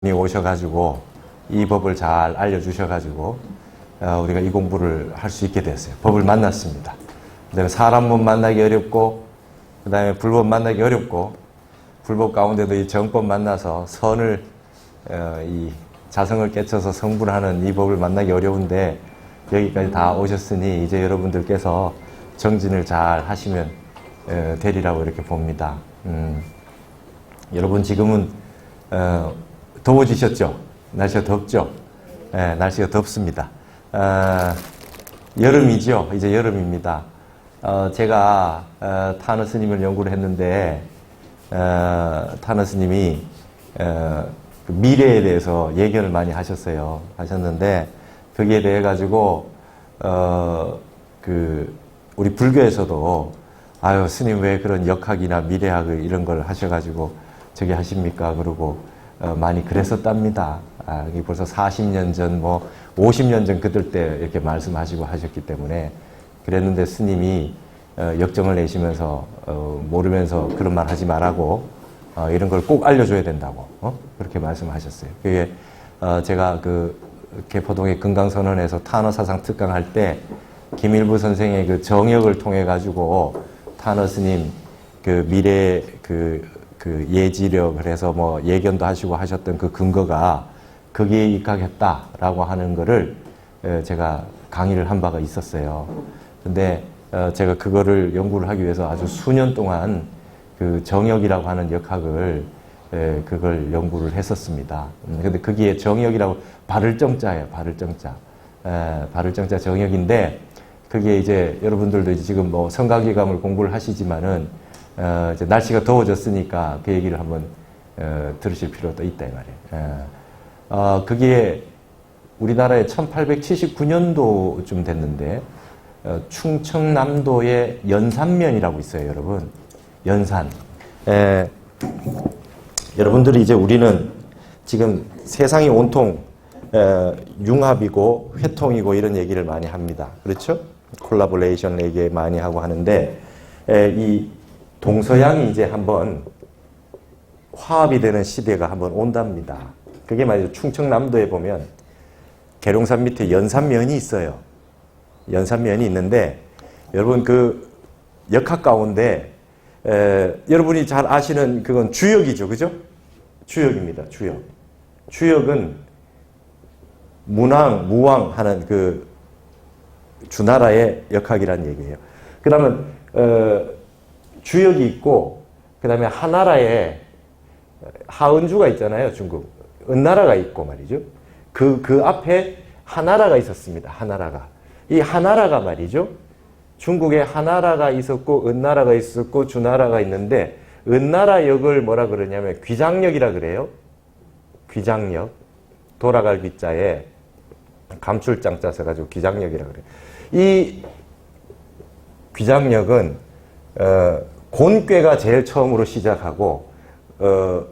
오셔가지고 이 법을 잘 알려주셔가지고 우리가 이 공부를 할 수 있게 됐어요. 법을 만났습니다. 그다음에 사람법 만나기 어렵고, 그 다음에 불법 만나기 어렵고, 불법 가운데도 이 정법 만나서 선을 이 자성을 깨쳐서 성불하는 이 법을 만나기 어려운데 여기까지 다 오셨으니 이제 여러분들께서 정진을 잘 하시면 되리라고 이렇게 봅니다. 여러분 지금은 더워지셨죠? 날씨가 덥죠? 네, 날씨가 덥습니다. 여름이죠? 이제 여름입니다. 제가 타너 스님을 연구를 했는데 타너 스님이 그 미래에 대해서 예견을 많이 하셨는데 거기에 대해 가지고 우리 불교에서도 아유 스님 왜 그런 역학이나 미래학을 이런 걸 하셔가지고 저기 하십니까? 그러고 많이 그랬었답니다. 이게 벌써 40년 전, 50년 전 그들 때 이렇게 말씀하시고 하셨기 때문에 그랬는데 스님이 역정을 내시면서 모르면서 그런 말 하지 말라고 이런 걸 꼭 알려줘야 된다고 그렇게 말씀하셨어요. 그게 제가 그 개포동의 금강선언에서 타너 사상 특강할 때 김일부 선생의 그 정역을 통해 가지고 타너 스님 그 미래 그 예지력 그래서 예견도 하시고 하셨던 그 근거가 거기에 입각했다라고 하는 거를 제가 강의를 한 바가 있었어요. 근데 제가 그거를 연구를 하기 위해서 아주 수년 동안 그 정역이라고 하는 역학을 그걸 연구를 했었습니다. 근데 거기에 정역이라고 바를 정자예요. 바를 정자. 바를 정자 정역인데 그게 이제 여러분들도 이제 지금 성가기감을 공부를 하시지만은 이제 날씨가 더워졌으니까 그 얘기를 한번 들으실 필요도 있다 이 말이에요. 그게 우리나라에 1879년도쯤 됐는데 충청남도의 연산면이라고 있어요, 여러분. 연산. 여러분들이 이제 우리는 지금 세상이 온통 융합이고 회통이고 이런 얘기를 많이 합니다. 그렇죠? 콜라보레이션 얘기 많이 하고 하는데 이 동서양이 이제 한번 화합이 되는 시대가 한번 온답니다. 그게 말이죠. 충청남도에 보면 계룡산 밑에 연산면이 있어요. 연산면이 있는데 여러분 그 역학 가운데 여러분이 잘 아시는 그건 주역이죠. 그죠? 주역입니다. 주역. 주역은 문왕, 무왕 하는 그 주나라의 역학이라는 얘기예요. 그러면 주역이 있고 그 다음에 하나라에 하은주가 있잖아요. 중국. 은나라가 있고 말이죠. 그 앞에 하나라가 있었습니다. 하나라가. 이 하나라가 말이죠. 중국에 하나라가 있었고 은나라가 있었고 주나라가 있는데 은나라 역을 뭐라 그러냐면 귀장역이라 그래요. 귀장역. 돌아갈 귀자에 감출장자 써가지고 귀장역이라 그래요. 이 귀장역은 곤괴가 제일 처음으로 시작하고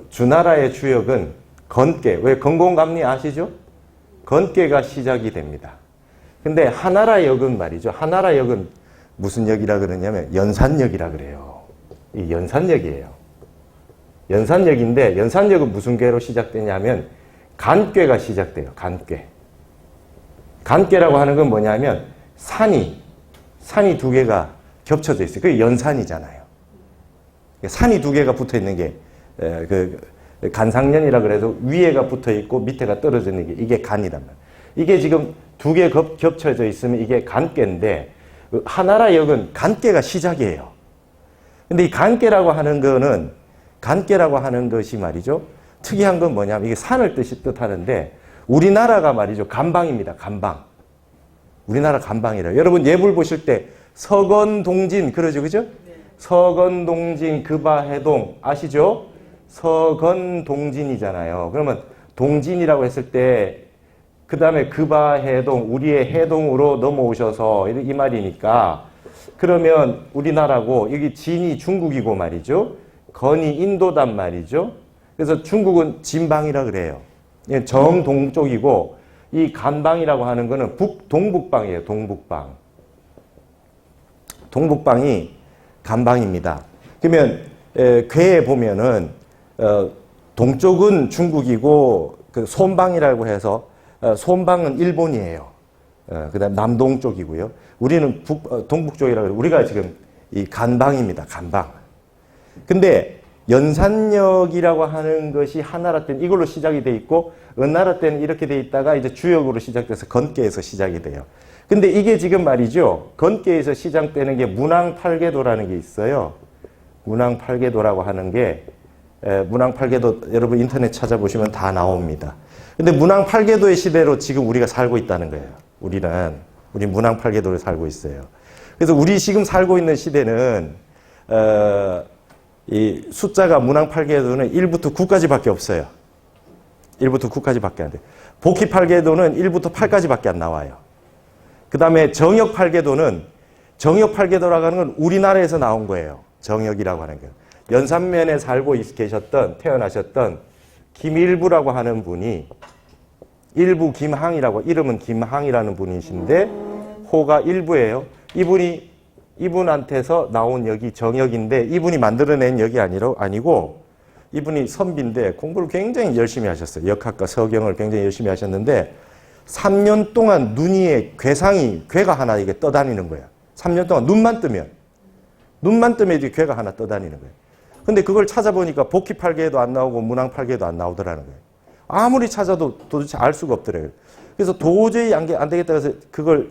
주나라의 주역은 건괴. 왜 건공감리 아시죠? 건괴가 시작이 됩니다. 근데 하나라 역은 말이죠. 하나라 역은 무슨 역이라 그러냐면 연산역이라 그래요. 이 연산역이에요. 연산역인데 연산역은 무슨 괴로 시작되냐면 간괴가 시작돼요. 간괴. 간괴라고 하는 건 뭐냐면 산이 두 개가 겹쳐져 있어요. 그게 연산이잖아요. 산이 두 개가 붙어 있는 게 간상년이라 그래서 위에가 붙어 있고 밑에가 떨어져 있는 게 이게 간이란 말이에요. 이게 지금 두 개 겹쳐져 있으면 이게 간괴인데 하나라 역은 간괴가 시작이에요. 근데 이 간괴라고 하는 것이 말이죠. 특이한 건 뭐냐면 이게 산을 뜻하는데 우리나라가 말이죠. 간방입니다. 간방. 우리나라 간방이래요. 여러분 예불 보실 때 서건동진 그러죠. 그죠? 네. 서건동진 급아해동 아시죠? 서건동진이잖아요. 그러면 동진이라고 했을 때 그 다음에 급아해동 우리의 해동으로 넘어오셔서 이 말이니까 그러면 우리나라고 여기 진이 중국이고 말이죠. 건이 인도단 말이죠. 그래서 중국은 진방이라 그래요. 정동쪽이고 이 간방이라고 하는 거는 동북방이에요. 동북방. 동북방이 간방입니다. 그러면 괴에 보면은 동쪽은 중국이고 그 솜방이라고 해서 솜방은 일본이에요. 그다음 남동 쪽이고요. 우리는 동북 쪽이라고 해요. 우리가 지금 이 간방입니다. 간방. 근데 연산역이라고 하는 것이 한나라 때는 이걸로 시작이 돼 있고 은나라 때는 이렇게 돼 있다가 이제 주역으로 시작돼서 건계에서 시작이 돼요. 근데 이게 지금 말이죠. 건계에서 시작되는 게 문왕팔계도라는 게 있어요. 문왕팔계도라고 하는 게 문왕팔계도 여러분 인터넷 찾아보시면 다 나옵니다. 근데 문왕팔계도의 시대로 지금 우리가 살고 있다는 거예요. 우리 문왕팔계도를 살고 있어요. 그래서 우리 지금 살고 있는 시대는 이 숫자가 문왕팔계도는 1부터 9까지밖에 없어요. 1부터 9까지밖에 안 돼요. 복희팔계도는 1부터 8까지밖에 안 나와요. 그 다음에 정역팔계도는 정역팔계도라고 하는 건 우리나라에서 나온 거예요. 정역이라고 하는 게. 연산면에 살고 태어나셨던 김일부라고 하는 분이 일부 김항이라고 이름은 김항이라는 분이신데 호가 일부예요. 이분한테서 나온 역이 정역인데 이분이 만들어낸 역이 아니고 이분이 선비인데 공부를 굉장히 열심히 하셨어요. 역학과 서경을 굉장히 열심히 하셨는데 3년 동안 눈 위에 괴가 하나 이게 떠다니는 거야. 3년 동안 눈만 뜨면 이제 괴가 하나 떠다니는 거예요. 근데 그걸 찾아보니까 복희팔계에도 안 나오고 문왕팔계에도 안 나오더라는 거예요. 아무리 찾아도 도대체 알 수가 없더래요. 그래서 도저히 안 되겠다 해서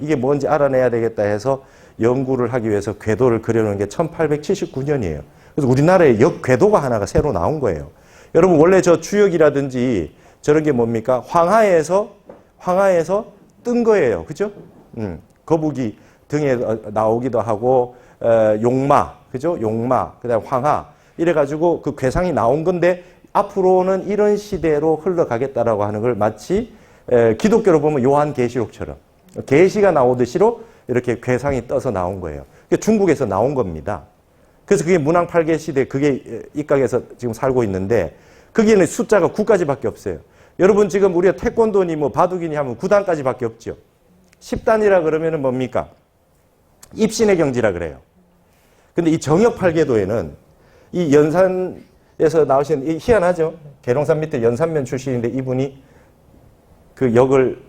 이게 뭔지 알아내야 되겠다 해서 연구를 하기 위해서 궤도를 그려놓은 게 1879년이에요. 그래서 우리나라에 궤도가 하나가 새로 나온 거예요. 여러분 원래 저 주역이라든지 저런 게 뭡니까? 황하에서 뜬 거예요. 그죠? 거북이 등에 나오기도 하고 용마, 그죠? 용마, 그다음 황하 이래가지고 그 괴상이 나온 건데 앞으로는 이런 시대로 흘러가겠다라고 하는 걸 마치 기독교로 보면 요한계시록처럼 계시가 나오듯이로 이렇게 괴상이 떠서 나온 거예요. 중국에서 나온 겁니다. 그래서 그게 문왕팔계 시대 그게 입각해서 지금 살고 있는데 거기에는 숫자가 9까지밖에 없어요. 여러분 지금 우리가 태권도니 뭐 바둑이니 하면 9단까지밖에 없죠. 10단이라 그러면은 뭡니까? 입신의 경지라 그래요. 근데 이 정역팔계도에는 이 연산에서 나오신 희한하죠. 계룡산 밑에 연산면 출신인데 이분이 그 역을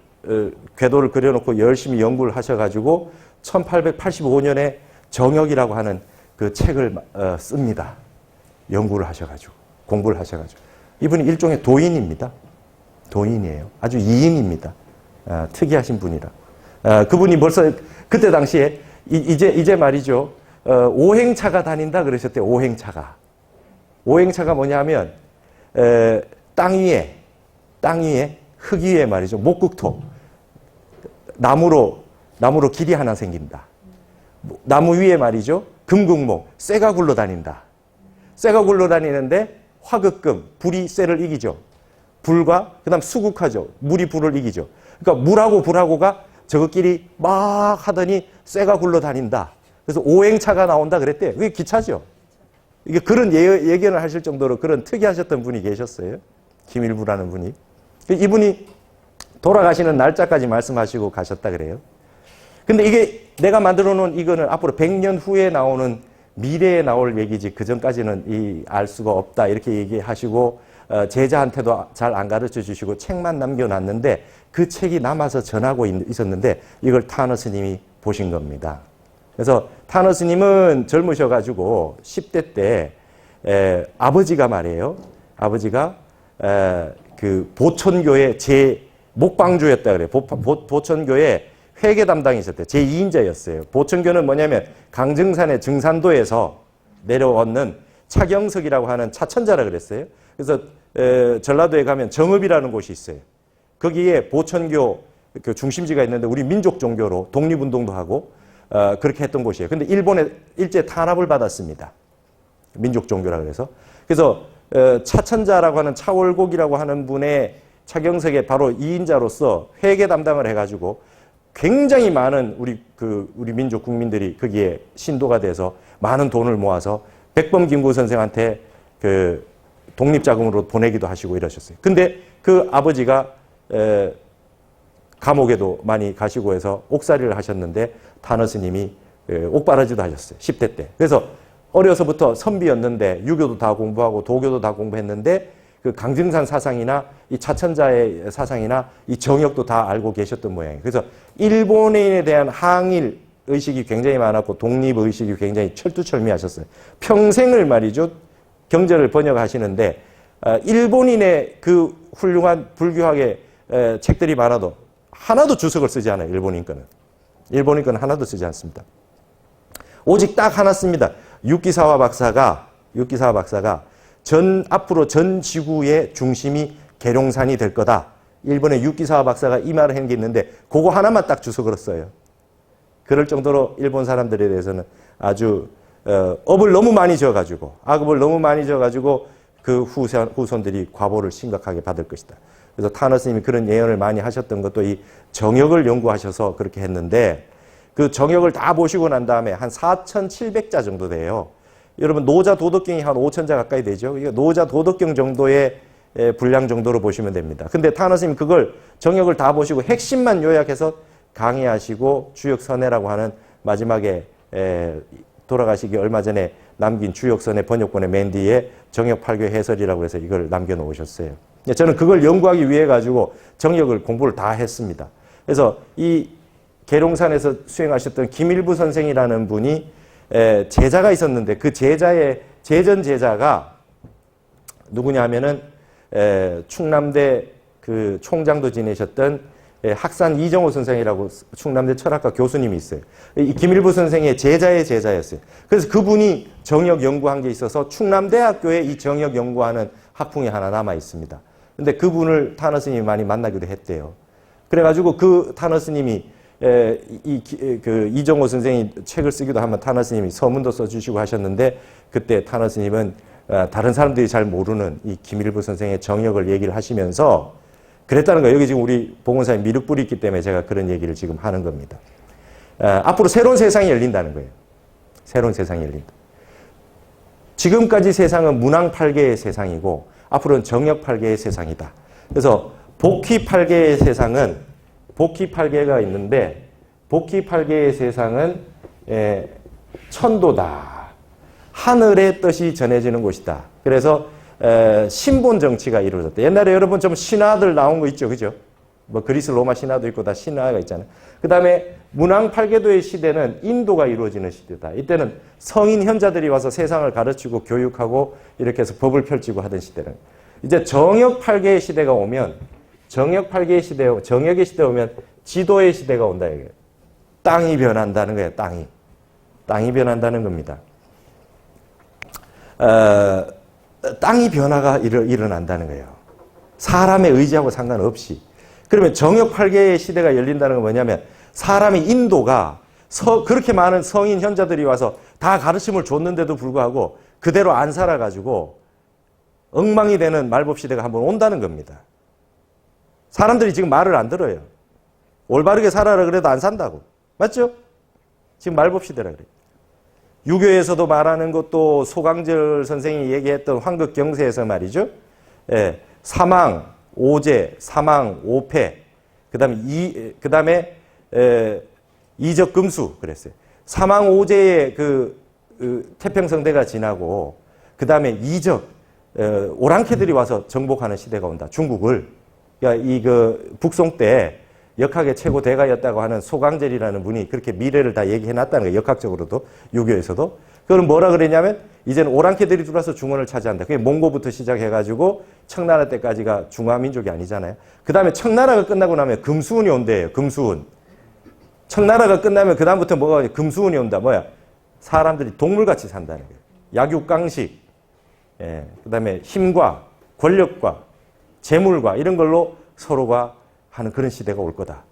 궤도를 그려놓고 열심히 연구를 하셔가지고 1885년에 정역이라고 하는 그 책을 씁니다. 연구를 하셔가지고 공부를 하셔가지고 이분이 일종의 도인입니다. 도인이에요. 아주 이인입니다. 특이하신 분이라. 그분이 벌써 그때 당시에 이제 말이죠. 오행차가 다닌다 그러셨대요. 오행차가 뭐냐면 땅 위에 흙 위에 말이죠. 목국토 나무로 길이 하나 생긴다. 나무 위에 말이죠. 금국목 쇠가 굴러다닌다. 쇠가 굴러다니는데 화극금 불이 쇠를 이기죠. 불과 그다음 수국하죠. 물이 불을 이기죠. 그러니까 물하고 불하고가 저것끼리 막 하더니 쇠가 굴러다닌다. 그래서 오행차가 나온다 그랬대요. 그게 기차죠. 이게 그런 예견을 하실 정도로 그런 특이하셨던 분이 계셨어요. 김일부라는 분이. 이분이 돌아가시는 날짜까지 말씀하시고 가셨다 그래요. 근데 이게 내가 만들어 놓은 이거는 앞으로 100년 후에 나오는 미래에 나올 얘기지 그 전까지는 알 수가 없다 이렇게 얘기하시고 제자한테도 잘 안 가르쳐 주시고 책만 남겨놨는데 그 책이 남아서 전하고 있었는데 이걸 타너 스님이 보신 겁니다. 그래서 타너 스님은 젊으셔가지고 10대 때 아버지가 말이에요. 아버지가 그 보천교회 목방주였다 그래요. 보천교회 회계 담당이셨대요. 제2인자였어요. 보천교는 뭐냐면 강증산의 증산도에서 내려오는 차경석이라고 하는 차천자라 그랬어요. 그래서 전라도에 가면 정읍이라는 곳이 있어요. 거기에 보천교 그 중심지가 있는데 우리 민족 종교로 독립운동도 하고 그렇게 했던 곳이에요. 근데 일본에 일제 탄압을 받았습니다. 민족 종교라 그래서. 그래서 차천자라고 하는 차월곡이라고 하는 분의 차경석의 바로 2인자로서 회계 담당을 해가지고 굉장히 많은 우리 민족 국민들이 거기에 신도가 돼서 많은 돈을 모아서 백범김구 선생한테 그 독립자금으로 보내기도 하시고 이러셨어요. 근데 그 아버지가 감옥에도 많이 가시고 해서 옥살이를 하셨는데 타너 스님이 옥바라지도 하셨어요. 10대 때. 그래서 어려서부터 선비였는데 유교도 다 공부하고 도교도 다 공부했는데 그 강증산 사상이나 이 차천자의 사상이나 이 정역도 다 알고 계셨던 모양이에요. 그래서 일본인에 대한 항일 의식이 굉장히 많았고 독립 의식이 굉장히 철두철미하셨어요. 평생을 말이죠. 경전을 번역하시는데 일본인의 그 훌륭한 불교학의 책들이 많아도 하나도 주석을 쓰지 않아요. 일본인 거는. 일본인 거는 하나도 쓰지 않습니다. 오직 딱 하나 씁니다. 유키사와 박사가 앞으로 전 지구의 중심이 계룡산이 될 거다. 일본의 유키사와 박사가 이 말을 한 게 있는데 그거 하나만 딱 주석으로 써요. 그럴 정도로 일본 사람들에 대해서는 아주 업을 너무 많이 지어가지고 악업을 너무 많이 지어가지고 그 후손들이 과보를 심각하게 받을 것이다. 그래서 타너 스님이 그런 예언을 많이 하셨던 것도 이 정역을 연구하셔서 그렇게 했는데 그 정역을 다 보시고 난 다음에 한 4,700자 정도 돼요. 여러분 노자 도덕경이 한 5,000자 가까이 되죠. 이거 노자 도덕경 정도의 분량 정도로 보시면 됩니다. 근데 타너 스님 그걸 정역을 다 보시고 핵심만 요약해서 강의하시고 주역선해라고 하는 마지막에 돌아가시기 얼마 전에 남긴 주역선해 번역본의 맨 뒤에 정역 8교 해설이라고 해서 이걸 남겨놓으셨어요. 저는 그걸 연구하기 위해 가지고 정역을 공부를 다 했습니다. 그래서 이 계룡산에서 수행하셨던 김일부 선생이라는 분이 제자가 있었는데 그 제자의 제전 제자가 누구냐 하면은 충남대 그 총장도 지내셨던 학산 이정호 선생이라고 충남대 철학과 교수님이 있어요. 이 김일부 선생의 제자의 제자였어요. 그래서 그분이 정역 연구한 게 있어서 충남대학교에 이 정역 연구하는 학풍이 하나 남아 있습니다. 근데 그분을 타너 스님이 많이 만나기도 했대요. 그래가지고 그 타너 스님이 그 이정호 선생이 책을 쓰기도 하면 타너 스님이 서문도 써주시고 하셨는데 그때 타너 스님은 다른 사람들이 잘 모르는 이 김일부 선생의 정역을 얘기를 하시면서 그랬다는 거예요. 여기 지금 우리 봉은사에 미륵불이 있기 때문에 제가 그런 얘기를 지금 하는 겁니다. 앞으로 새로운 세상이 열린다는 거예요. 새로운 세상이 열린다. 지금까지 세상은 문항팔계의 세상이고 앞으로는 정역팔계의 세상이다. 그래서 복희팔계의 세상은 복희팔계가 있는데 복희팔계의 세상은 천도다. 하늘의 뜻이 전해지는 곳이다. 그래서 신본 정치가 이루어졌다. 옛날에 여러분 좀 신화들 나온 거 있죠, 그죠? 뭐 그리스 로마 신화도 있고 다 신화가 있잖아요. 그 다음에 문항팔계도의 시대는 인도가 이루어지는 시대다. 이때는 성인 현자들이 와서 세상을 가르치고 교육하고 이렇게 해서 법을 펼치고 하던 시대는 이제 정역팔계의 시대가 오면 정역의 시대에 오면 지도의 시대가 온다 이거예요. 땅이 변한다는 거예요. 땅이 변한다는 겁니다. 땅이 변화가 일어난다는 거예요. 사람의 의지하고 상관없이. 그러면 정역팔계의 시대가 열린다는 건 뭐냐면 사람의 인도가 그렇게 많은 성인 현자들이 와서 다 가르침을 줬는데도 불구하고 그대로 안 살아가지고 엉망이 되는 말법시대가 한번 온다는 겁니다. 사람들이 지금 말을 안 들어요. 올바르게 살아라 그래도 안 산다고. 맞죠? 지금 말법시대라 그래요. 유교에서도 말하는 것도 소강절 선생이 얘기했던 황극경세에서 말이죠. 사망, 오제, 사망, 오패, 그 다음에 이적금수 그랬어요. 사망, 오제의 그 태평성대가 지나고 그 다음에 이적, 오랑캐들이 와서 정복하는 시대가 온다. 중국을. 그러니까 북송 때 역학의 최고 대가였다고 하는 소강절이라는 분이 그렇게 미래를 다 얘기해 놨다는 거예요. 역학적으로도 유교에서도. 그건 뭐라 그랬냐면 이제는 오랑캐들이 들어와서 중원을 차지한다. 그게 몽고부터 시작해가지고 청나라 때까지가 중화민족이 아니잖아요. 그 다음에 청나라가 끝나고 나면 금수운이 온대요. 금수운. 청나라가 끝나면 그 다음부터 뭐가 금수운이 온다. 뭐야? 사람들이 동물같이 산다는 거예요. 약육강식. 그 다음에 힘과 권력과 재물과 이런 걸로 서로가 하는 그런 시대가 올 거다.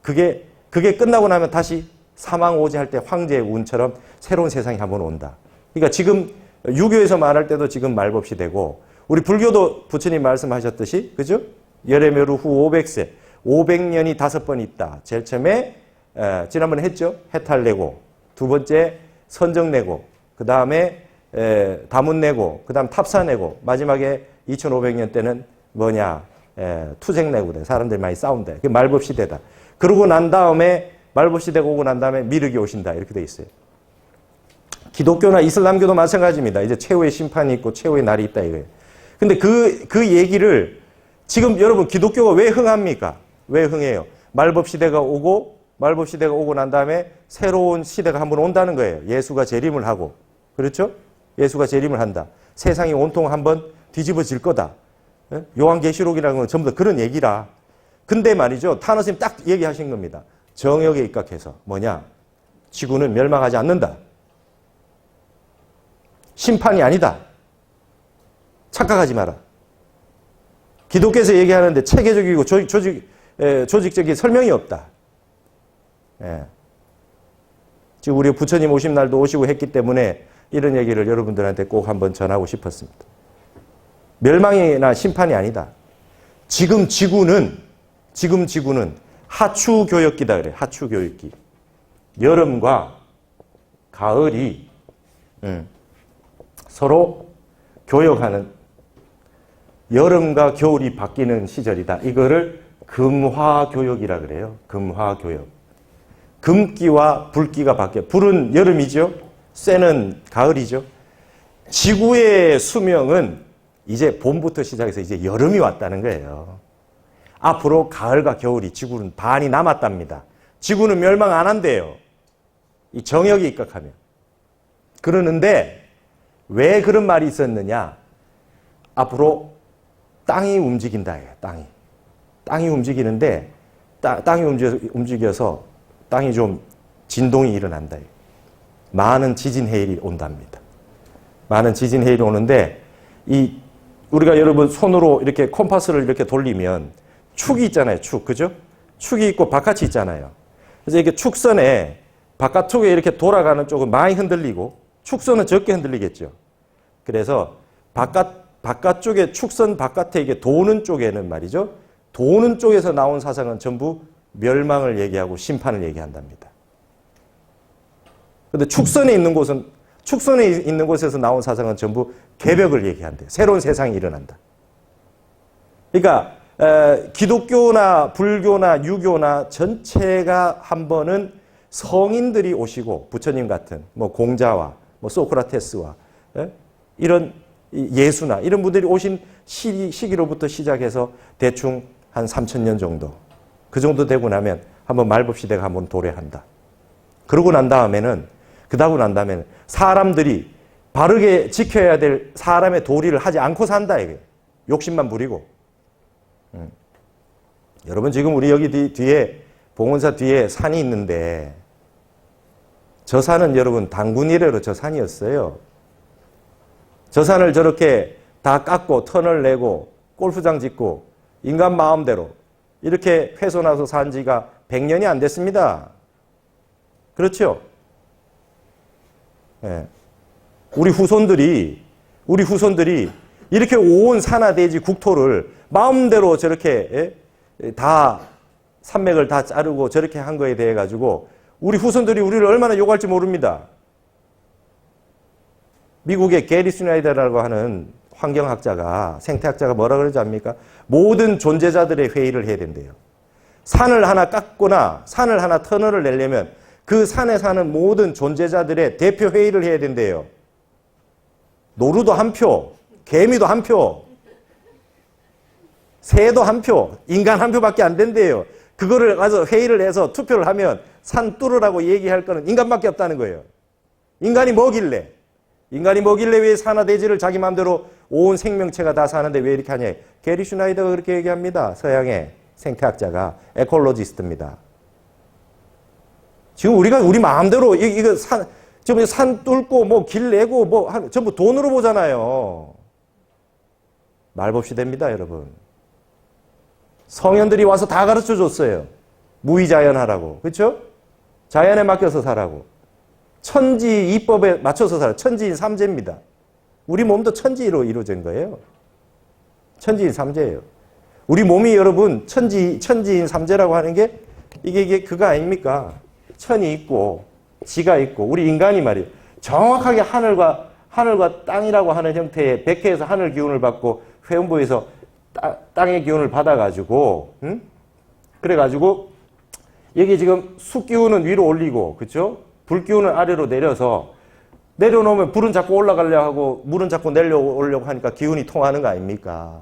그게 끝나고 나면 다시 사망오제 할 때 황제의 운처럼 새로운 세상이 한번 온다. 그러니까 지금 유교에서 말할 때도 지금 말법시대고 우리 불교도 부처님 말씀하셨듯이 그죠? 열애묘루 후 500세 500년이 5번 있다. 제일 처음에 지난번에 했죠. 해탈 내고 두 번째 선정 내고 그 다음에 다문 내고 그 다음 탑사 내고 마지막에 2500년 때는 뭐냐 투쟁 내고 그래. 사람들이 많이 싸운다. 그게 말법시대다. 그러고 난 다음에 말법시대가 오고 난 다음에 미륵이 오신다. 이렇게 돼 있어요. 기독교나 이슬람교도 마찬가지입니다. 이제 최후의 심판이 있고 최후의 날이 있다 이거예요. 근데 그 얘기를 지금 여러분 기독교가 왜 흥합니까? 왜 흥해요? 말법 시대가 오고 난 다음에 새로운 시대가 한번 온다는 거예요. 예수가 재림을 하고. 그렇죠? 예수가 재림을 한다. 세상이 온통 한번 뒤집어질 거다. 요한계시록이라는 건 전부 다 그런 얘기라. 근데 말이죠. 타너 스님 딱 얘기하신 겁니다. 정역에 입각해서 뭐냐? 지구는 멸망하지 않는다. 심판이 아니다. 착각하지 마라. 기독교에서 얘기하는데 체계적이고 조직적인 설명이 없다. 예. 지금 우리 부처님 오신 날도 오시고 했기 때문에 이런 얘기를 여러분들한테 꼭 한번 전하고 싶었습니다. 멸망이나 심판이 아니다. 지금 지구는 하추교역기다 그래. 하추교역기. 여름과 가을이 서로 교역하는, 여름과 겨울이 바뀌는 시절이다. 이거를 금화교역이라 그래요. 금화교역. 금기와 불기가 바뀌어요. 불은 여름이죠. 쇠는 가을이죠. 지구의 수명은 이제 봄부터 시작해서 이제 여름이 왔다는 거예요. 앞으로 가을과 겨울이 지구는 반이 남았답니다. 지구는 멸망 안 한대요. 이 정역에 입각하면. 그러는데 왜 그런 말이 있었느냐? 앞으로 땅이 움직인다. 땅이 움직이는데 땅이 움직여서 땅이 좀 진동이 일어난다. 많은 지진 해일이 온답니다. 많은 지진 해일이 오는데 우리가 여러분 손으로 이렇게 콤파스를 이렇게 돌리면 축이 있잖아요. 그죠? 축이 있고 바깥이 있잖아요. 그래서 이렇게 축선에 바깥쪽에 이렇게 돌아가는 쪽은 많이 흔들리고 축선은 적게 흔들리겠죠. 그래서 바깥쪽에 축선 바깥에 이게 도는 쪽에는 말이죠. 도는 쪽에서 나온 사상은 전부 멸망을 얘기하고 심판을 얘기한답니다. 그런데 축선에 있는 곳에서 나온 사상은 전부 개벽을 얘기한대요. 새로운 세상이 일어난다. 그러니까 기독교나 불교나 유교나 전체가 한 번은 성인들이 오시고 부처님 같은 뭐 공자와 뭐 소크라테스와 이런 예수나 이런 분들이 오신 시기로부터 시작해서 대충 한 3,000년 정도, 그 정도 되고 나면 한번 말법시대가 한번 도래한다. 그러고 난 다음에는 사람들이 바르게 지켜야 될 사람의 도리를 하지 않고 산다. 이게 욕심만 부리고. 여러분 지금 우리 여기 뒤에 봉원사 뒤에 산이 있는데 저 산은 여러분 당군 이래로 저 산이었어요. 저 산을 저렇게 다 깎고 터널 내고 골프장 짓고 인간 마음대로 이렇게 훼손해서 산 지가 100년이 안 됐습니다. 그렇죠? 네. 우리 후손들이 이렇게 온 산하대지 국토를 마음대로 저렇게 다 산맥을 다 자르고 저렇게 한 거에 대해 가지고 우리 후손들이 우리를 얼마나 욕할지 모릅니다. 미국의 게리 스나이더라고 하는 환경학자가, 생태학자가 뭐라 그러지 않습니까? 모든 존재자들의 회의를 해야 된대요. 산을 하나 깎거나 산을 하나 터널을 내려면 그 산에 사는 모든 존재자들의 대표 회의를 해야 된대요. 노루도 한 표, 개미도 한 표, 새도 한 표, 인간 한 표밖에 안 된대요. 그거를 가서 회의를 해서 투표를 하면 산 뚫으라고 얘기할 거는 인간밖에 없다는 거예요. 인간이 뭐길래 왜 산하대지를 자기 마음대로 온 생명체가 다 사는데 왜 이렇게 하냐. 게리 슈나이더가 그렇게 얘기합니다. 서양의 생태학자가 에콜로지스트입니다. 지금 우리 마음대로 이거 산 뚫고 뭐 길 내고 뭐 전부 돈으로 보잖아요. 말법시대입니다, 여러분. 성현들이 와서 다 가르쳐 줬어요. 무위자연하라고. 그렇죠? 자연에 맡겨서 살라고. 천지 이법에 맞춰서 살아. 천지인 삼재입니다. 우리 몸도 천지로 이루어진 거예요. 천지인 삼재예요. 우리 몸이 여러분 천지인 삼재라고 하는 게 이게 그거 아닙니까? 천이 있고 지가 있고 우리 인간이 말이에요. 정확하게 하늘과 땅이라고 하는 형태의 백회에서 하늘 기운을 받고 회음부에서 땅의 기운을 받아가지고 그래가지고 여기 지금 수 기운은 위로 올리고 그렇죠? 불 기운은 아래로 내려서 내려놓으면 불은 자꾸 올라가려고 하고 물은 자꾸 내려오려고 하니까 기운이 통하는 거 아닙니까?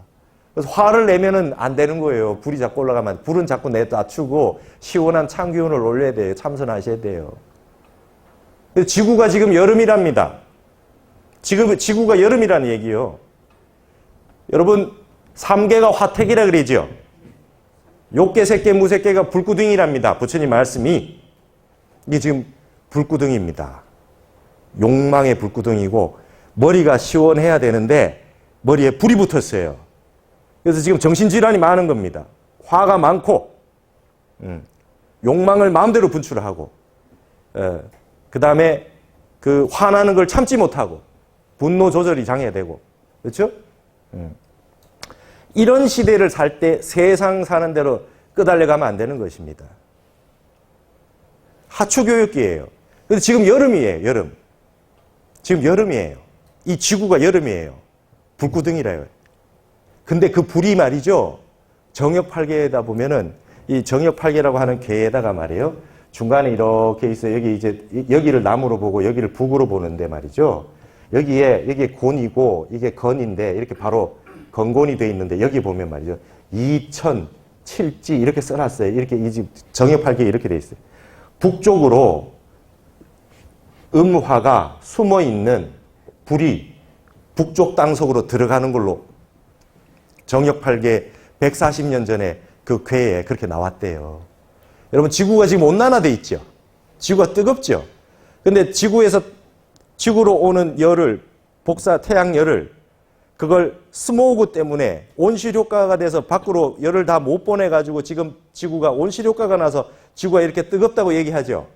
그래서 화를 내면은 안 되는 거예요. 불이 자꾸 올라가면. 불은 자꾸 낮추고 시원한 찬 기운을 올려야 돼요. 참선하셔야 돼요. 지구가 지금 여름이랍니다. 지금 지구가 여름이라는 얘기요. 여러분, 삼계가 화택이라 그러죠. 욕계, 색계, 무색계가 불구덩이랍니다. 부처님 말씀이. 이게 지금 불구덩이입니다. 욕망의 불구덩이고 머리가 시원해야 되는데 머리에 불이 붙었어요. 그래서 지금 정신질환이 많은 겁니다. 화가 많고 욕망을 마음대로 분출하고 그 다음에 그 화나는 걸 참지 못하고 분노 조절이 장애되고 그렇죠? 이런 시대를 살 때 세상 사는 대로 끄달려가면 안 되는 것입니다. 하초교육기예요. 근데 지금 여름이에요. 여름. 지금 여름이에요. 이 지구가 여름이에요. 불구덩이래요. 근데 그 불이 말이죠. 정역팔계에다 보면은 이 정역팔계라고 하는 궤에다가 말이에요. 중간에 이렇게 있어요. 여기 이제 여기를 남으로 보고 여기를 북으로 보는데 말이죠. 여기에 곤이고 이게 건인데 이렇게 바로 건곤이 돼 있는데 여기 보면 말이죠. 2007지 이렇게 써놨어요. 이렇게 이 집 정역팔계 이렇게 돼 있어요. 북쪽으로 음화가 숨어 있는 불이 북쪽 땅속으로 들어가는 걸로 정역팔계 140년 전에 그 궤에 그렇게 나왔대요. 여러분, 지구가 지금 온난화돼 있죠. 지구가 뜨겁죠. 근데 지구로 오는 열을, 태양열을 그걸 스모그 때문에 온실효과가 돼서 밖으로 열을 다 못 보내가지고 지금 지구가 온실효과가 나서 지구가 이렇게 뜨겁다고 얘기하죠.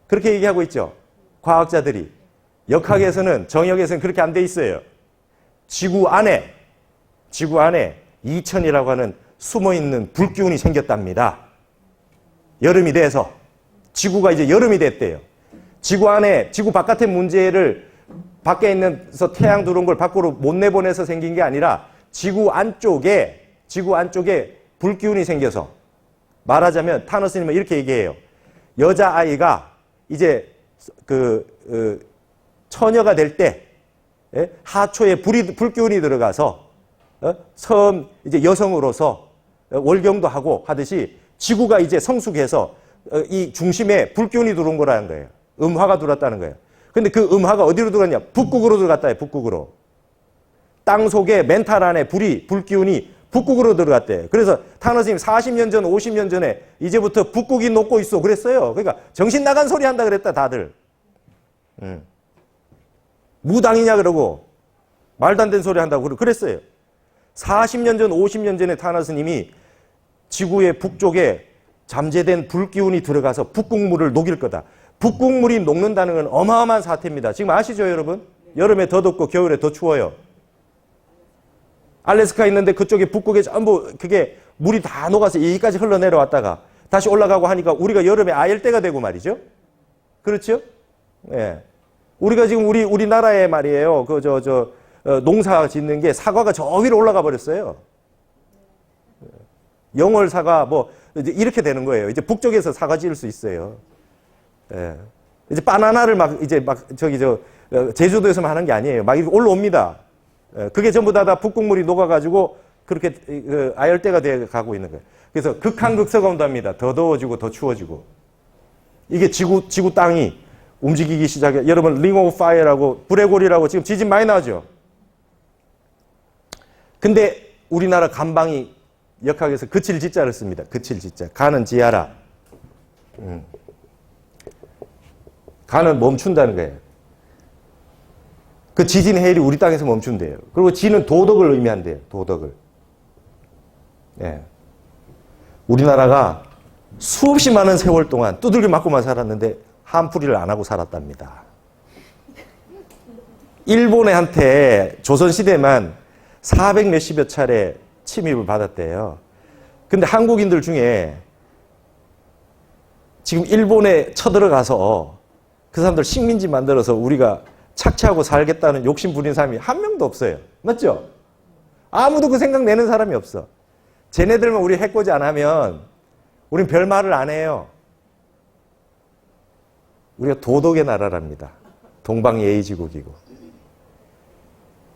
그렇게 얘기하고 있죠. 과학자들이. 역학에서는, 정역에서는 그렇게 안 돼 있어요. 지구 안에 2000이라고 하는 숨어있는 불기운이 생겼답니다. 여름이 돼서. 지구가 이제 여름이 됐대요. 지구 바깥의 문제를 밖에 있는서 태양 들어온 걸 밖으로 못 내보내서 생긴 게 아니라 지구 안쪽에 불기운이 생겨서 말하자면 타너스님은 이렇게 얘기해요. 여자아이가 이제 처녀가 될 때 하초에 불기운이 들어가서 처음 이제 여성으로서 월경도 하고 하듯이 지구가 이제 성숙해서 이 중심에 불기운이 들어온 거라는 거예요. 음화가 들어왔다는 거예요. 근데 그 음화가 어디로 들어갔냐? 북극으로 들어갔다요. 북극으로. 땅 속에 멘탈 안에 불기운이 북극으로 들어갔대요. 그래서 타너스님 40년 전, 50년 전에 이제부터 북극이 녹고 있어 그랬어요. 그러니까 정신 나간 소리 한다 그랬다 다들. 무당이냐 그러고 말도 안 되는 소리 한다고 그랬어요. 40년 전, 50년 전에 타너스님이 지구의 북쪽에 잠재된 불기운이 들어가서 북극물을 녹일 거다. 북극물이 녹는다는 건 어마어마한 사태입니다. 지금 아시죠, 여러분? 여름에 더 덥고 겨울에 더 추워요. 알래스카 있는데 그쪽에 북극에 전부 그게 물이 다 녹아서 여기까지 흘러내려왔다가 다시 올라가고 하니까 우리가 여름에 아열대가 되고 말이죠. 그렇죠? 예. 우리가 지금 우리나라에 말이에요. 농사 짓는 게 사과가 저 위로 올라가 버렸어요. 영월 사과 이제 이렇게 되는 거예요. 이제 북쪽에서 사과 지을 수 있어요. 예. 이제 바나나를 제주도에서만 하는 게 아니에요. 막 이렇게 올라옵니다. 예. 그게 전부 다 북극물이 녹아가지고 그렇게 아열대가 돼 가고 있는 거예요. 그래서 극한극서가 온답니다. 더 더워지고 더 추워지고. 이게 지구 땅이 움직이기 시작해. 여러분, 링 오브 파이어라고, 불의 골이라고 지금 지진 많이 나죠? 근데 우리나라 간방이 역학에서 그칠 지자를 씁니다. 그칠 지자. 가는 지하라. 가는 멈춘다는 거예요. 그 지진 해일이 우리 땅에서 멈춘대요. 그리고 지는 도덕을 의미한대요. 도덕을. 예. 우리나라가 수없이 많은 세월 동안 두들겨 맞고만 살았는데 한풀이를 안 하고 살았답니다. 일본한테 조선시대만 400 몇십여 차례 침입을 받았대요. 근데 한국인들 중에 지금 일본에 쳐들어가서 그 사람들 식민지 만들어서 우리가 착취하고 살겠다는 욕심 부린 사람이 한 명도 없어요. 맞죠? 아무도 그 생각 내는 사람이 없어. 쟤네들만 우리 해코지 안 하면 우린 별말을 안 해요. 우리가 도덕의 나라랍니다. 동방예의지국이고.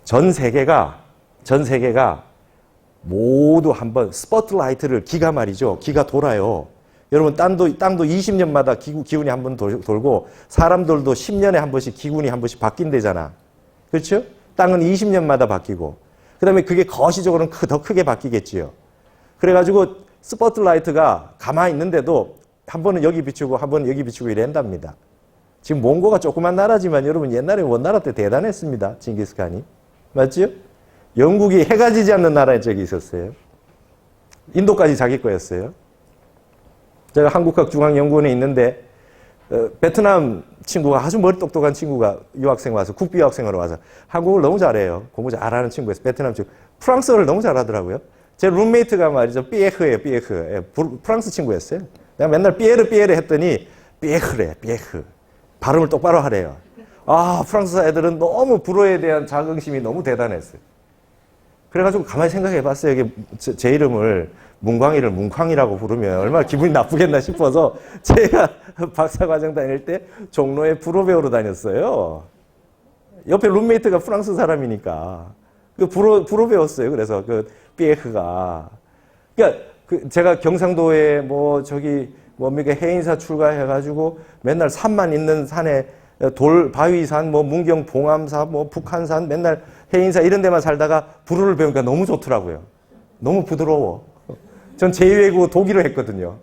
전 세계가 모두 한번 스포트라이트를 기가 말이죠. 기가 돌아요. 여러분 땅도 20년마다 기운이 한 번 돌고 사람들도 10년에 한 번씩 기운이 한 번씩 바뀐대잖아. 그렇죠? 땅은 20년마다 바뀌고 그 다음에 그게 거시적으로는 더 크게 바뀌겠지요. 그래가지고 스포트라이트가 가만히 있는데도 한 번은 여기 비추고 한 번은 여기 비추고 이런답니다. 지금 몽고가 조그만 나라지만 여러분 옛날에 원나라 때 대단했습니다. 징기스칸이. 맞죠? 영국이 해가 지지 않는 나라에 적이 있었어요. 인도까지 자기 거였어요. 제가 한국학중앙연구원에 있는데 베트남 친구가 아주 머리 똑똑한 친구가 유학생 와서 국비 유학생으로 와서 한국을 너무 잘해요. 공부 잘하는 친구였어요. 베트남 친구. 프랑스어를 너무 잘하더라고요. 제 룸메이트가 말이죠. 삐에흐예요. 삐에흐. 프랑스 친구였어요. 내가 맨날 삐에르 했더니 삐에흐래. 삐에흐. 발음을 똑바로 하래요. 아, 프랑스 애들은 너무 불어에 대한 자긍심이 너무 대단했어요. 그래가지고 가만히 생각해 봤어요. 이게 제 이름을 문광이를 문광이라고 부르면 얼마나 기분이 나쁘겠나 싶어서 제가 박사과정 다닐 때 종로에 불어 배우러 다녔어요. 옆에 룸메이트가 프랑스 사람이니까 그 불어 배웠어요. 그래서 그 삐에흐가 그러니까 제가 경상도에 뭡니까 해인사 출가해가지고 맨날 산만 있는 산에 바위산, 문경 봉암산, 북한산 맨날 해인사 이런 데만 살다가 불어를 배우니까 너무 좋더라고요. 너무 부드러워. 전 제2외국어 독일어 했거든요.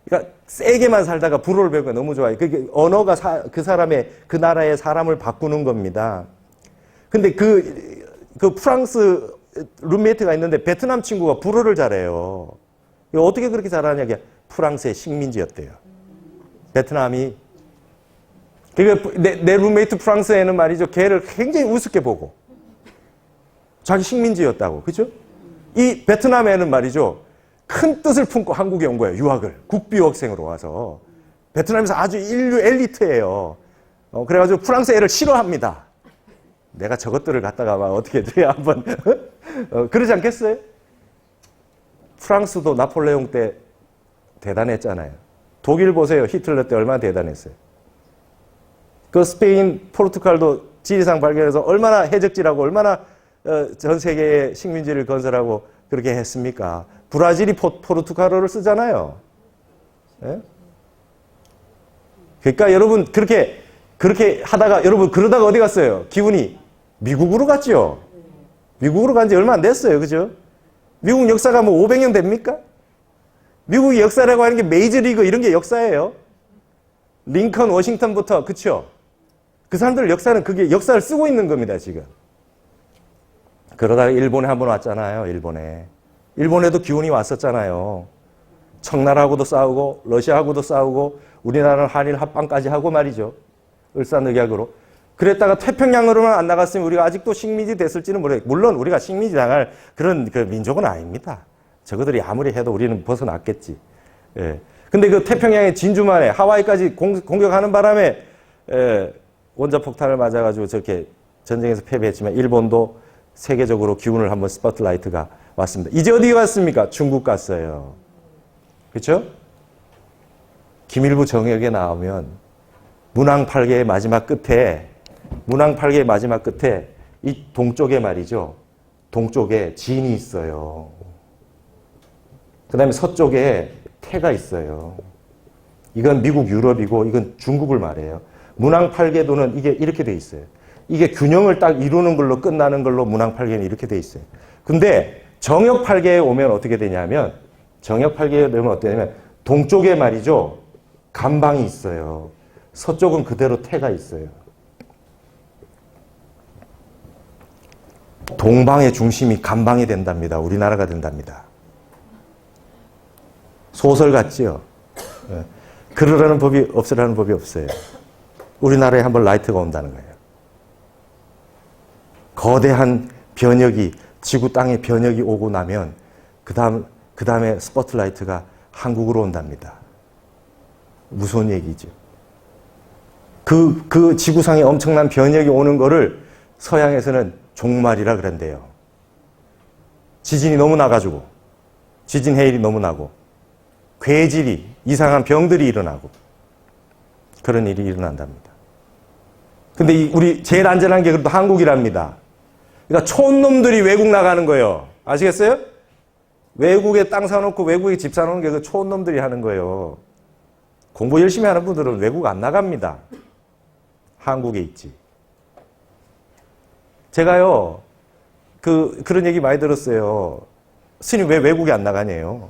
그러니까 세게만 살다가 불어를 배우니까 너무 좋아요. 그게 언어가 그 나라의 사람을 바꾸는 겁니다. 근데 그 프랑스 룸메이트가 있는데 베트남 친구가 불어를 잘해요. 어떻게 그렇게 잘하냐? 프랑스의 식민지였대요. 베트남이. 그러니까 내 룸메이트 프랑스에는 말이죠. 걔를 굉장히 우습게 보고 자기 식민지였다고. 그죠? 이 베트남에는 말이죠. 큰 뜻을 품고 한국에 온 거예요. 유학을. 국비 유학생으로 와서. 베트남에서 아주 인류 엘리트예요. 그래가지고 프랑스 애를 싫어합니다. 내가 저것들을 갖다가 막 어떻게 한번 그러지 않겠어요? 프랑스도 나폴레옹 때 대단했잖아요. 독일 보세요. 히틀러 때 얼마나 대단했어요. 그 스페인, 포르투갈도 지리산 발견해서 얼마나 해적지라고 얼마나 전 세계의 식민지를 건설하고 그렇게 했습니까? 브라질이 포르투갈어를 쓰잖아요. 예? 그러니까 여러분 그렇게 하다가 여러분 그러다가 어디 갔어요? 기운이 미국으로 갔죠. 미국으로 간 지 얼마 안 됐어요. 그죠? 미국 역사가 500년 됩니까? 미국의 역사라고 하는 게 메이저리그 이런 게 역사예요. 링컨, 워싱턴부터 그쵸? 그 사람들 역사는 그게 역사를 쓰고 있는 겁니다. 지금. 그러다가 일본에 한번 왔잖아요. 일본에도 기운이 왔었잖아요. 청나라하고도 싸우고 러시아하고도 싸우고 우리나라는 한일 합방까지 하고 말이죠. 을사늑약으로. 그랬다가 태평양으로만 안 나갔으면 우리가 아직도 식민지 됐을지는 모르겠어요. 물론 우리가 식민지 당할 그런 민족은 아닙니다. 저거들이 아무리 해도 우리는 벗어났겠지. 예. 근데 그 태평양의 진주만에 하와이까지 공격하는 바람에 원자폭탄을 맞아가지고 저렇게 전쟁에서 패배했지만 일본도 세계적으로 기운을 한번 스포트라이트가 왔습니다. 이제 어디 갔습니까? 중국 갔어요. 그렇죠? 김일부 정역에 나오면 문왕팔계의 마지막 끝에 이 동쪽에 말이죠. 동쪽에 진이 있어요. 그 다음에 서쪽에 태가 있어요. 이건 미국 유럽이고 이건 중국을 말해요. 문왕팔계도는 이게 이렇게 돼 있어요. 이게 균형을 딱 이루는 걸로 끝나는 걸로 문왕팔계는 이렇게 돼 있어요. 근데 정역팔계에 오면 어떻게 되냐면 동쪽에 말이죠. 간방이 있어요. 서쪽은 그대로 태가 있어요. 동방의 중심이 간방이 된답니다. 우리나라가 된답니다. 소설 같지요? 그러라는 법이 없으라는 법이 없어요. 우리나라에 한번 라이트가 온다는 거예요. 거대한 변혁이 지구 땅에 변혁이 오고 나면 그 다음에 스포트라이트가 한국으로 온답니다. 무서운 얘기죠. 그 지구상에 엄청난 변혁이 오는 거를 서양에서는 종말이라 그런대요. 지진이 너무 나가지고 지진 해일이 너무 나고 괴질이 이상한 병들이 일어나고 그런 일이 일어난답니다. 근데 우리 제일 안전한 게 그래도 한국이랍니다. 그러니까 촌놈들이 외국 나가는 거예요. 아시겠어요? 외국에 땅 사놓고 외국에 집 사놓는 게 그 촌놈들이 하는 거예요. 공부 열심히 하는 분들은 외국 안 나갑니다. 한국에 있지. 제가요, 그런 얘기 많이 들었어요. 스님 왜 외국에 안 나가냐요.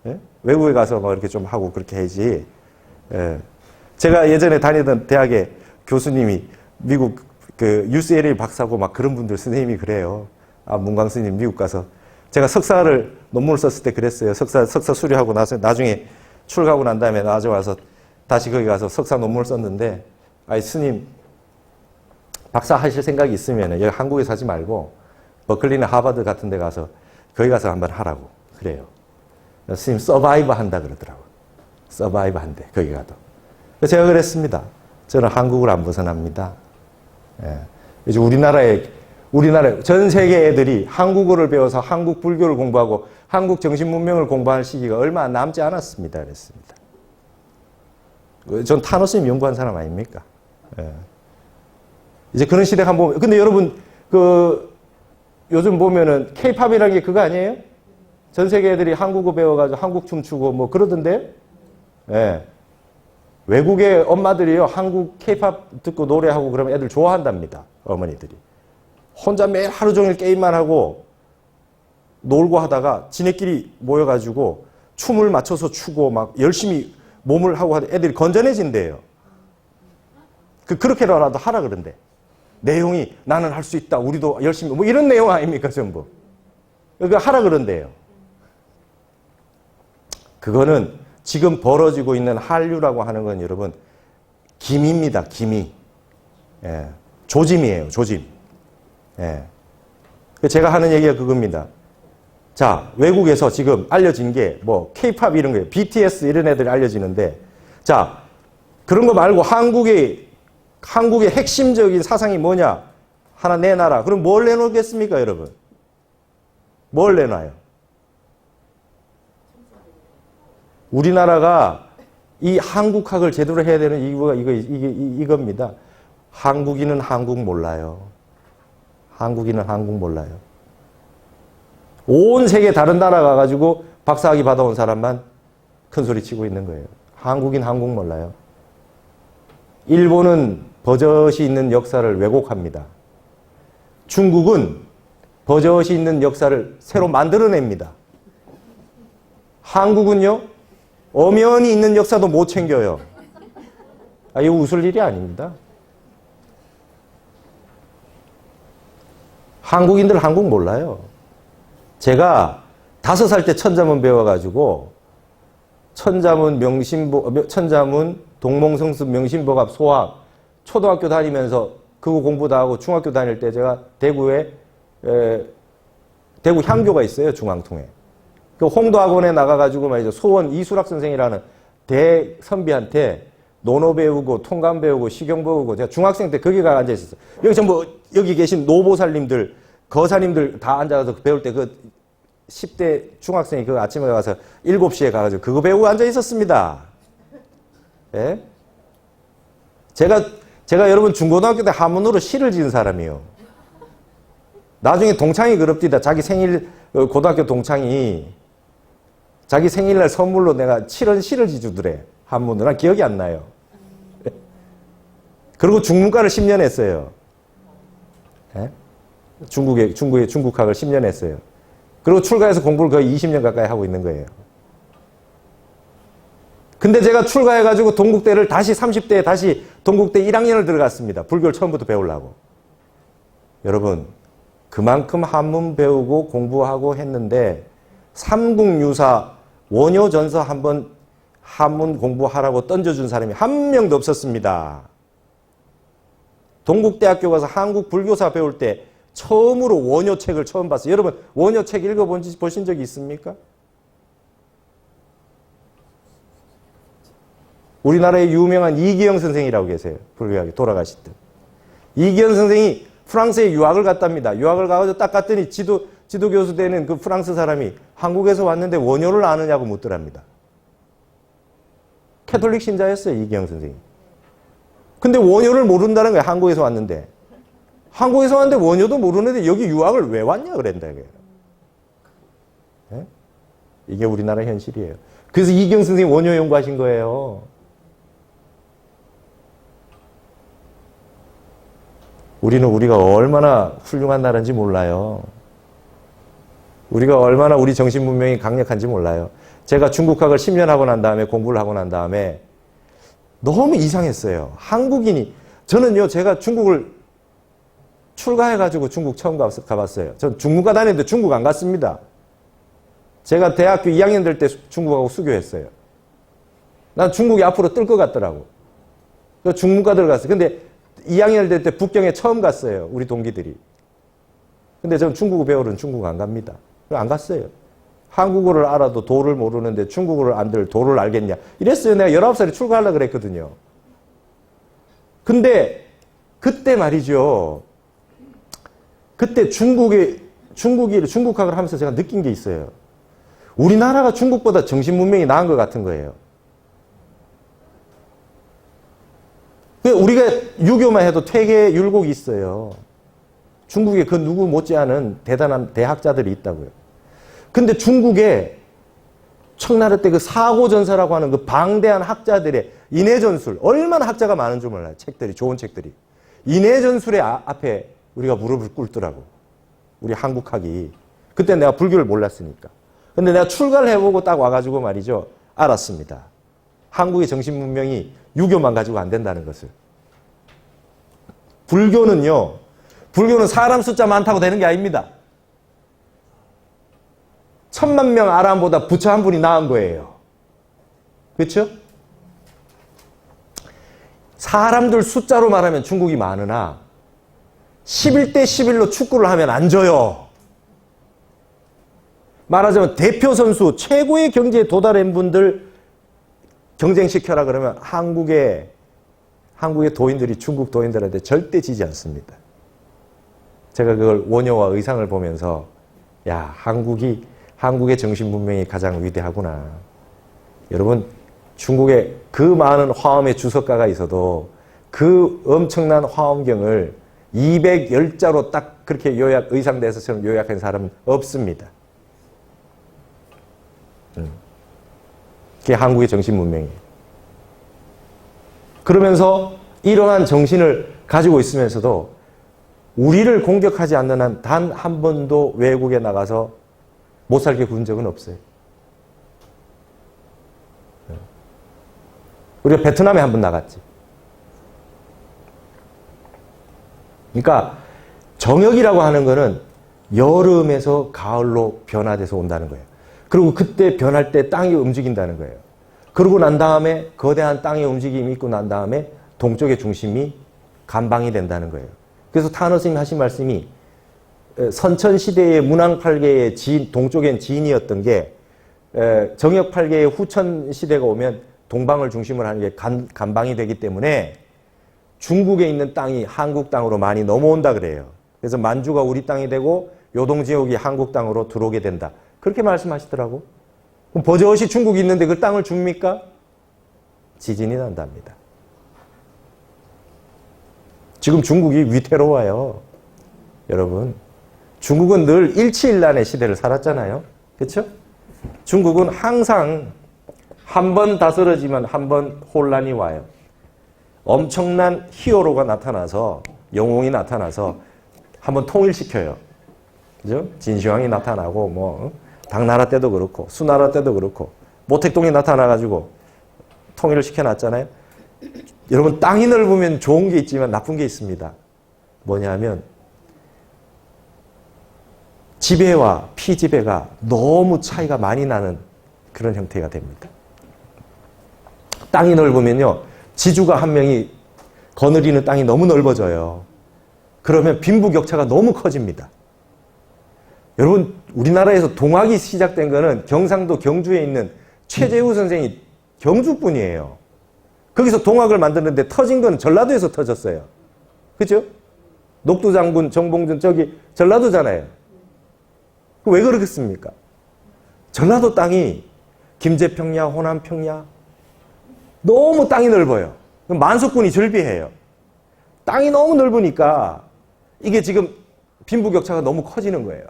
예? 외국에 가서 뭐 이렇게 좀 하고 그렇게 해야지. 예. 제가 예전에 다니던 대학에 교수님이 미국 그 UCLA 박사고 막 그런 분들 선생님이 그래요. 아, 문광 스님 미국 가서 제가 석사를 논문을 썼을 때 그랬어요. 석사 수료하고 나서 나중에 출가하고 난 다음에 나중에 와서 다시 거기 가서 석사 논문을 썼는데, 아이 스님 박사 하실 생각이 있으면 여기 한국에 사지 말고 버클리나 하버드 같은 데 가서 거기 가서 한번 하라고 그래요. 스님 서바이브 한다 그러더라고. 서바이브 한대 거기 가도. 제가 그랬습니다. 저는 한국을 안 벗어납니다. 예. 이제 우리나라에 전 세계 애들이 한국어를 배워서 한국 불교를 공부하고 한국 정신 문명을 공부할 시기가 얼마 남지 않았습니다. 그랬습니다. 전 타노스님 연구한 사람 아닙니까? 예. 이제 그런 시대가 한번, 근데 여러분, 요즘 보면은 K-팝이라는 게 그거 아니에요? 전 세계 애들이 한국어 배워가지고 한국 춤추고 뭐 그러던데? 예. 외국의 엄마들이요, 한국 K-팝 듣고 노래하고 그러면 애들 좋아한답니다. 어머니들이. 혼자 매일 하루 종일 게임만 하고 놀고 하다가 지네끼리 모여가지고 춤을 맞춰서 추고 막 열심히 몸을 하고 하다 애들이 건전해진대요. 그렇게라도 하라 그런데. 내용이 나는 할 수 있다. 우리도 열심히 뭐 이런 내용 아닙니까 전부. 그러니까 하라 그런대요. 그거는 지금 벌어지고 있는 한류라고 하는 건 여러분 기미입니다. 기미. 예. 조짐이에요. 조짐. 예. 제가 하는 얘기가 그겁니다. 자, 외국에서 지금 알려진 게 뭐 K-팝 이런 거예요. BTS 이런 애들이 알려지는데, 자, 그런 거 말고 한국의 핵심적인 사상이 뭐냐? 하나 내놔라. 그럼 뭘 내놓겠습니까, 여러분? 뭘 내놔요? 우리나라가 이 한국학을 제대로 해야 되는 이유가 이겁니다. 한국인은 한국 몰라요. 한국인은 한국 몰라요. 온 세계 다른 나라 가가지고 박사학위 받아온 사람만 큰 소리 치고 있는 거예요. 한국인 한국 몰라요. 일본은 버젓이 있는 역사를 왜곡합니다. 중국은 버젓이 있는 역사를 새로 만들어냅니다. 한국은요, 엄연히 있는 역사도 못 챙겨요. 아, 이거 웃을 일이 아닙니다. 한국인들 한국 몰라요. 제가 5살 때 천자문 배워가지고 천자문, 동몽성습, 명심보갑, 소학 초등학교 다니면서 그거 공부 다 하고 중학교 다닐 때 제가 대구 향교가 있어요. 중앙통에. 그 홍도학원에 나가가지고 말이죠. 소원 이수락 선생이라는 대선비한테 논어 배우고 통감 배우고 시경 배우고 제가 중학생 때 거기 가 앉아 있었어요. 여기 전부 여기 계신 노보살님들, 거사님들 다 앉아서 배울 때 그 10대 중학생이 그 아침에 가서 7시에 가가지고 그거 배우고 앉아 있었습니다. 예? 제가 여러분 중고등학교 때 한문으로 시를 지은 사람이에요. 나중에 동창이 그럽디다. 자기 생일, 고등학교 동창이 자기 생일날 선물로 내가 7원 시를 지주더래. 한문으로. 난 기억이 안 나요. 그리고 중문과를 10년 했어요. 예? 중국학을 10년 했어요. 그리고 출가해서 공부를 거의 20년 가까이 하고 있는 거예요. 근데 제가 출가해가지고 동국대를 다시 30대에 다시 동국대 1학년을 들어갔습니다. 불교를 처음부터 배우려고. 여러분, 그만큼 한문 배우고 공부하고 했는데 삼국유사 원효전서 한번 한문 공부하라고 던져준 사람이 한 명도 없었습니다. 동국대학교 가서 한국 불교사 배울 때 처음으로 원효책을 처음 봤어요. 여러분 원효책 읽어보신 적이 있습니까? 우리나라의 유명한 이기영 선생이라고 계세요. 불교학에 돌아가시던. 이기영 선생이 프랑스에 유학을 갔답니다. 유학을 가서 딱 갔더니 지도 교수 되는 그 프랑스 사람이 한국에서 왔는데 원효를 아느냐고 묻더랍니다. 캐톨릭 신자였어요. 이기영 선생이. 근데 원효를 모른다는 거야. 한국에서 왔는데. 한국에서 왔는데 원효도 모르는데 여기 유학을 왜 왔냐 그랬다. 이게. 네? 이게 우리나라 현실이에요. 그래서 이경 선생님 원효 연구하신 거예요. 우리가 얼마나 훌륭한 나라인지 몰라요. 우리가 얼마나 우리 정신 문명이 강력한지 몰라요. 제가 중국학을 10년 하고 난 다음에 공부를 하고 난 다음에 너무 이상했어요. 한국인이 저는요 제가 중국을 출가해가지고 중국 처음 가봤어요. 전 중국가 다녔는데 중국 안 갔습니다. 제가 대학교 2학년 될 때 중국하고 수교했어요. 난 중국이 앞으로 뜰 것 같더라고. 그래서 중국가 들어갔어요. 근데 2학년 될 때 북경에 처음 갔어요. 우리 동기들이. 근데 저는 중국어 배우러는 중국 안 갑니다. 안 갔어요. 한국어를 알아도 도를 모르는데 중국어를 안 들 도를 알겠냐. 이랬어요. 내가 19살에 출가하려고 그랬거든요. 근데 그때 말이죠. 그때 중국학을 하면서 제가 느낀 게 있어요. 우리나라가 중국보다 정신 문명이 나은 것 같은 거예요. 우리가 유교만 해도 퇴계 율곡이 있어요. 중국에 그 누구 못지않은 대단한 대학자들이 있다고요. 근데 중국에 청나라 때 그 사고전서라고 하는 그 방대한 학자들의 인해전술, 얼마나 학자가 많은 줄 몰라요. 책들이, 좋은 책들이. 인해전술의 앞에 우리가 무릎을 꿇더라고. 우리 한국학이. 그때 내가 불교를 몰랐으니까. 근데 내가 출가를 해보고 딱 와가지고 말이죠. 알았습니다. 한국의 정신문명이 유교만 가지고 안 된다는 것을. 불교는 사람 숫자 많다고 되는 게 아닙니다. 1000만 명 아람보다 부처 한 분이 나은 거예요. 그렇죠? 사람들 숫자로 말하면 중국이 많으나 11대 11로 축구를 하면 안 져요. 말하자면 대표 선수 최고의 경지에 도달한 분들 경쟁시켜라 그러면 한국의 도인들이 중국 도인들한테 절대 지지 않습니다. 제가 그걸 원효와 의상을 보면서 야, 한국의 정신문명이 가장 위대하구나. 여러분, 중국에 그 많은 화엄의 주석가가 있어도 그 엄청난 화엄경을 210자로 딱 그렇게 의상대서처럼 요약한 사람은 없습니다. 그게 한국의 정신문명이에요. 그러면서 이러한 정신을 가지고 있으면서도 우리를 공격하지 않는 한 단 한 번도 외국에 나가서 못 살게 군 적은 없어요. 우리가 베트남에 한 번 나갔지. 그러니까 정역이라고 하는 거는 여름에서 가을로 변화돼서 온다는 거예요. 그리고 그때 변할 때 땅이 움직인다는 거예요. 그러고 난 다음에 거대한 땅의 움직임이 있고 난 다음에 동쪽의 중심이 감방이 된다는 거예요. 그래서 타너 스님 하신 말씀이 선천시대의 문왕팔계의 동쪽엔 진이었던 게 정역팔계의 후천시대가 오면 동방을 중심으로 하는 게 감방이 되기 때문에 중국에 있는 땅이 한국 땅으로 많이 넘어온다 그래요. 그래서 만주가 우리 땅이 되고 요동지역이 한국 땅으로 들어오게 된다. 그렇게 말씀하시더라고. 그럼 버젓이 중국이 있는데 그 땅을 줍니까? 지진이 난답니다. 지금 중국이 위태로워요. 여러분, 중국은 늘 일치일난의 시대를 살았잖아요. 그렇죠? 중국은 항상 한 번 다스러지면 한 번 혼란이 와요. 엄청난 히어로가 나타나서, 영웅이 나타나서 한번 통일시켜요. 그죠? 진시황이 나타나고, 당나라 때도 그렇고, 수나라 때도 그렇고, 모택동이 나타나가지고 통일을 시켜놨잖아요. 여러분, 땅이 넓으면 좋은 게 있지만 나쁜 게 있습니다. 뭐냐면, 지배와 피지배가 너무 차이가 많이 나는 그런 형태가 됩니다. 땅이 넓으면요, 지주가 한 명이 거느리는 땅이 너무 넓어져요. 그러면 빈부격차가 너무 커집니다. 여러분, 우리나라에서 동학이 시작된 거는 경상도 경주에 있는 최재우 선생이 경주뿐이에요. 거기서 동학을 만드는데 터진 건 전라도에서 터졌어요. 그죠? 녹두장군, 정봉준, 저기 전라도잖아요. 왜 그러겠습니까? 전라도 땅이 김제평야, 호남평야 너무 땅이 넓어요. 그럼 만석군이 절비해요. 땅이 너무 넓으니까 이게 지금 빈부격차가 너무 커지는 거예요.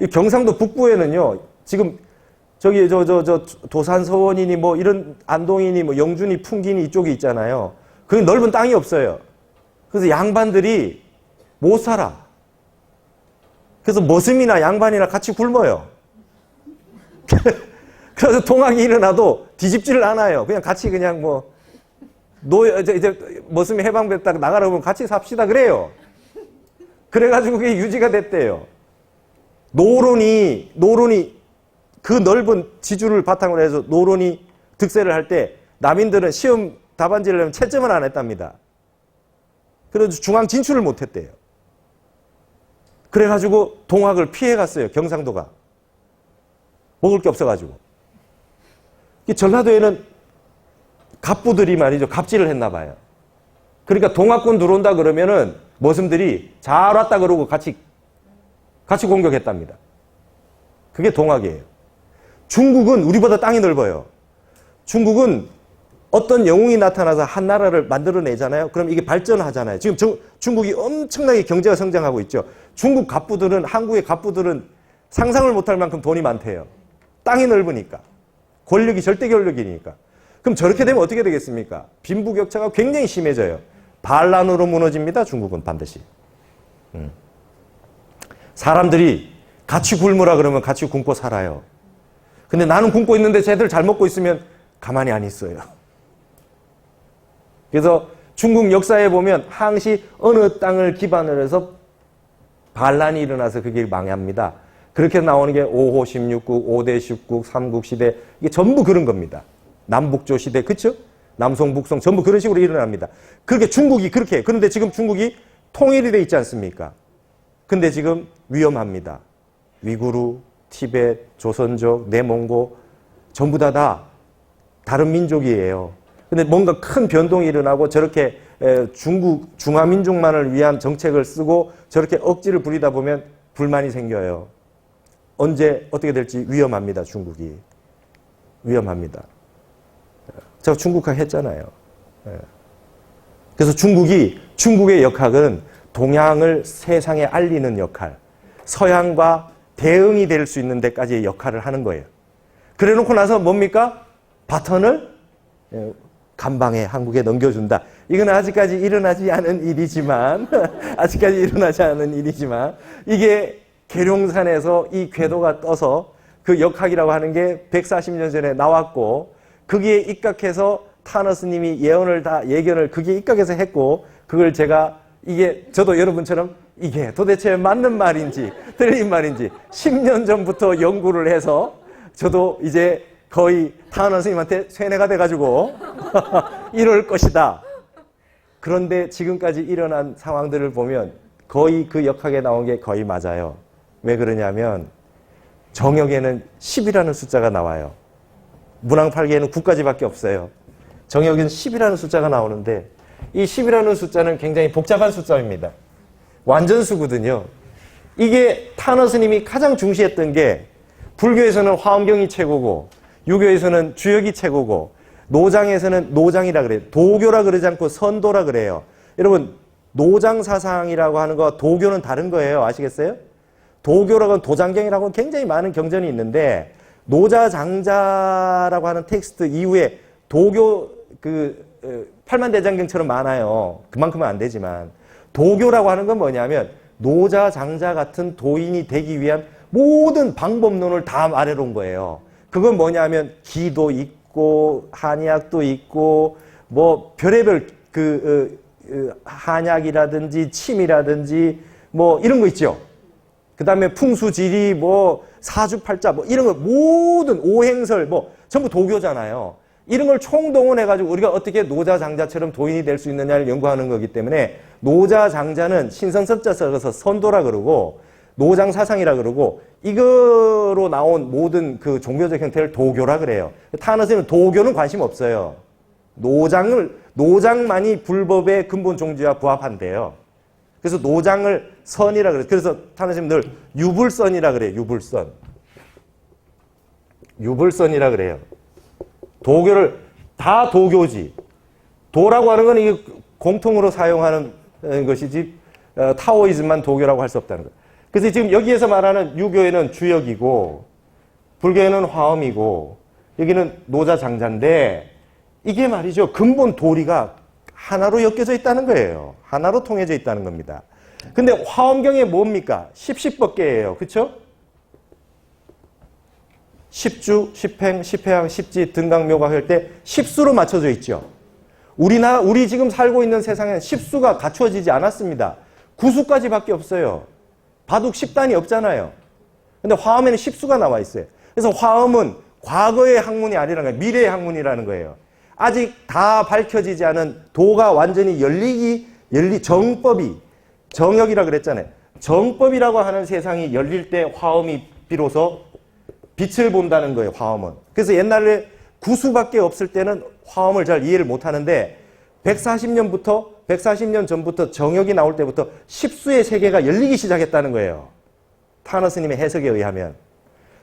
이 경상도 북부에는요, 지금 저기 도산 서원이니 뭐 이런 안동이니 뭐 영준이 풍기니 이쪽이 있잖아요. 거기 넓은 땅이 없어요. 그래서 양반들이 못 살아. 그래서 머슴이나 양반이나 같이 굶어요. 그래서 동학이 일어나도 뒤집지를 않아요. 그냥 같이 그냥 뭐 이제 머슴이 해방됐다 나가라 그러면 같이 삽시다 그래요. 그래가지고 그게 유지가 됐대요. 노론이 그 넓은 지주를 바탕으로 해서 노론이 득세를 할 때 남인들은 시험 답안지를 내면 채점을 안 했답니다. 그래서 중앙 진출을 못 했대요. 그래가지고 동학을 피해갔어요. 경상도가. 먹을 게 없어가지고. 전라도에는 갑부들이 말이죠. 갑질을 했나 봐요. 그러니까 동학군 들어온다 그러면은 머슴들이 잘 왔다 그러고 같이 공격했답니다. 그게 동학이에요. 중국은 우리보다 땅이 넓어요. 중국은 어떤 영웅이 나타나서 한 나라를 만들어내잖아요. 그럼 이게 발전하잖아요. 지금 중국이 엄청나게 경제가 성장하고 있죠. 중국 갑부들은, 한국의 갑부들은 상상을 못할 만큼 돈이 많대요. 땅이 넓으니까. 권력이 절대 권력이니까. 그럼 저렇게 되면 어떻게 되겠습니까? 빈부격차가 굉장히 심해져요. 반란으로 무너집니다. 중국은 반드시. 사람들이 같이 굶으라 그러면 같이 굶고 살아요. 근데 나는 굶고 있는데 쟤들 잘 먹고 있으면 가만히 안 있어요. 그래서 중국 역사에 보면 항시 어느 땅을 기반으로 해서 반란이 일어나서 그게 망합니다. 그렇게 나오는 게 5호 16국, 5대 10국, 3국 시대, 이게 전부 그런 겁니다. 남북조 시대, 그쵸? 남송, 북송, 전부 그런 식으로 일어납니다. 그렇게 중국이 그렇게 해요. 그런데 지금 중국이 통일이 돼 있지 않습니까? 근데 지금 위험합니다. 위구르, 티벳, 조선족, 내몽고, 전부 다 다른 민족이에요. 근데 뭔가 큰 변동이 일어나고 저렇게 중화민족만을 위한 정책을 쓰고 저렇게 억지를 부리다 보면 불만이 생겨요. 언제 어떻게 될지 위험합니다. 중국이. 위험합니다. 제가 중국화 했잖아요. 그래서 중국의 역할은 동양을 세상에 알리는 역할, 서양과 대응이 될 수 있는 데까지의 역할을 하는 거예요. 그래 놓고 나서 뭡니까? 바턴을 간방에 한국에 넘겨준다. 이건 아직까지 일어나지 않은 일이지만 이게 계룡산에서 이 궤도가 떠서 그 역학이라고 하는 게 140년 전에 나왔고 거기에 입각해서 타너 스님이 예견을 거기에 입각해서 했고 그걸 제가 저도 여러분처럼 이게 도대체 맞는 말인지 틀린 말인지 10년 전부터 연구를 해서 저도 이제 거의 타너 스님한테 쇠뇌가 돼가지고 이럴 것이다. 그런데 지금까지 일어난 상황들을 보면 거의 그 역학에 나온 게 거의 맞아요. 왜 그러냐면 정역에는 10이라는 숫자가 나와요. 문항팔기에는 9까지밖에 없어요. 정역에는 10이라는 숫자가 나오는데 이 10이라는 숫자는 굉장히 복잡한 숫자입니다. 완전수거든요. 이게 타너 스님이 가장 중시했던 게 불교에서는 화엄경이 최고고 유교에서는 주역이 최고고 노장에서는 노장이라 그래요. 도교라 그러지 않고 선도라 그래요. 여러분 노장 사상이라고 하는 거와 도교는 다른 거예요. 아시겠어요? 도교라고 하는 도장경이라고 굉장히 많은 경전이 있는데 노자장자라고 하는 텍스트 이후에 도교 팔만대장경처럼 많아요. 그만큼은 안 되지만 도교라고 하는 건 뭐냐면 노자장자 같은 도인이 되기 위한 모든 방법론을 다 말해놓은 거예요. 그건 뭐냐면 기도 있고 한약도 있고 뭐 별의별 한약이라든지 침이라든지 뭐 이런 거 있죠. 그 다음에 풍수지리 뭐 사주팔자 뭐 이런 거 모든 오행설 뭐 전부 도교잖아요. 이런 걸 총동원해가지고 우리가 어떻게 노자장자처럼 도인이 될 수 있느냐를 연구하는 거기 때문에 노자장자는 신성섭자 써서 선도라 그러고 노장사상이라 그러고 이거로 나온 모든 그 종교적 형태를 도교라 그래요. 타너스는 도교는 관심 없어요. 노장만이 불법의 근본 종지와 부합한대요. 그래서 노장을 선이라 그래요. 그래서 타너스는 늘 유불선이라 그래요. 유불선이라 그래요. 도교를 다 도교지. 도라고 하는 건 이게 공통으로 사용하는 것이지 타오이즘만 도교라고 할 수 없다는 거예요. 그래서 지금 여기에서 말하는 유교에는 주역이고 불교에는 화엄이고 여기는 노자장자인데 이게 말이죠. 근본 도리가 하나로 엮여져 있다는 거예요. 하나로 통해져 있다는 겁니다. 근데 화엄경에 뭡니까? 십십법계예요. 그렇죠? 십주, 십행, 십회양, 십지, 등강, 묘각 할 때 십수로 맞춰져 있죠. 우리 지금 살고 있는 세상에는 십수가 갖추어지지 않았습니다. 구수까지밖에 없어요. 바둑 10단이 없잖아요. 근데 화엄에는 십수가 나와 있어요. 그래서 화엄은 과거의 학문이 아니라는 거예요. 미래의 학문이라는 거예요. 아직 다 밝혀지지 않은 도가 완전히 정법이, 정역이라 그랬잖아요. 정법이라고 하는 세상이 열릴 때 화엄이 비로소 빛을 본다는 거예요, 화엄은. 그래서 옛날에 구수밖에 없을 때는 화엄을 잘 이해를 못 하는데 140년 전부터 정역이 나올 때부터 십수의 세계가 열리기 시작했다는 거예요. 타너 스님의 해석에 의하면.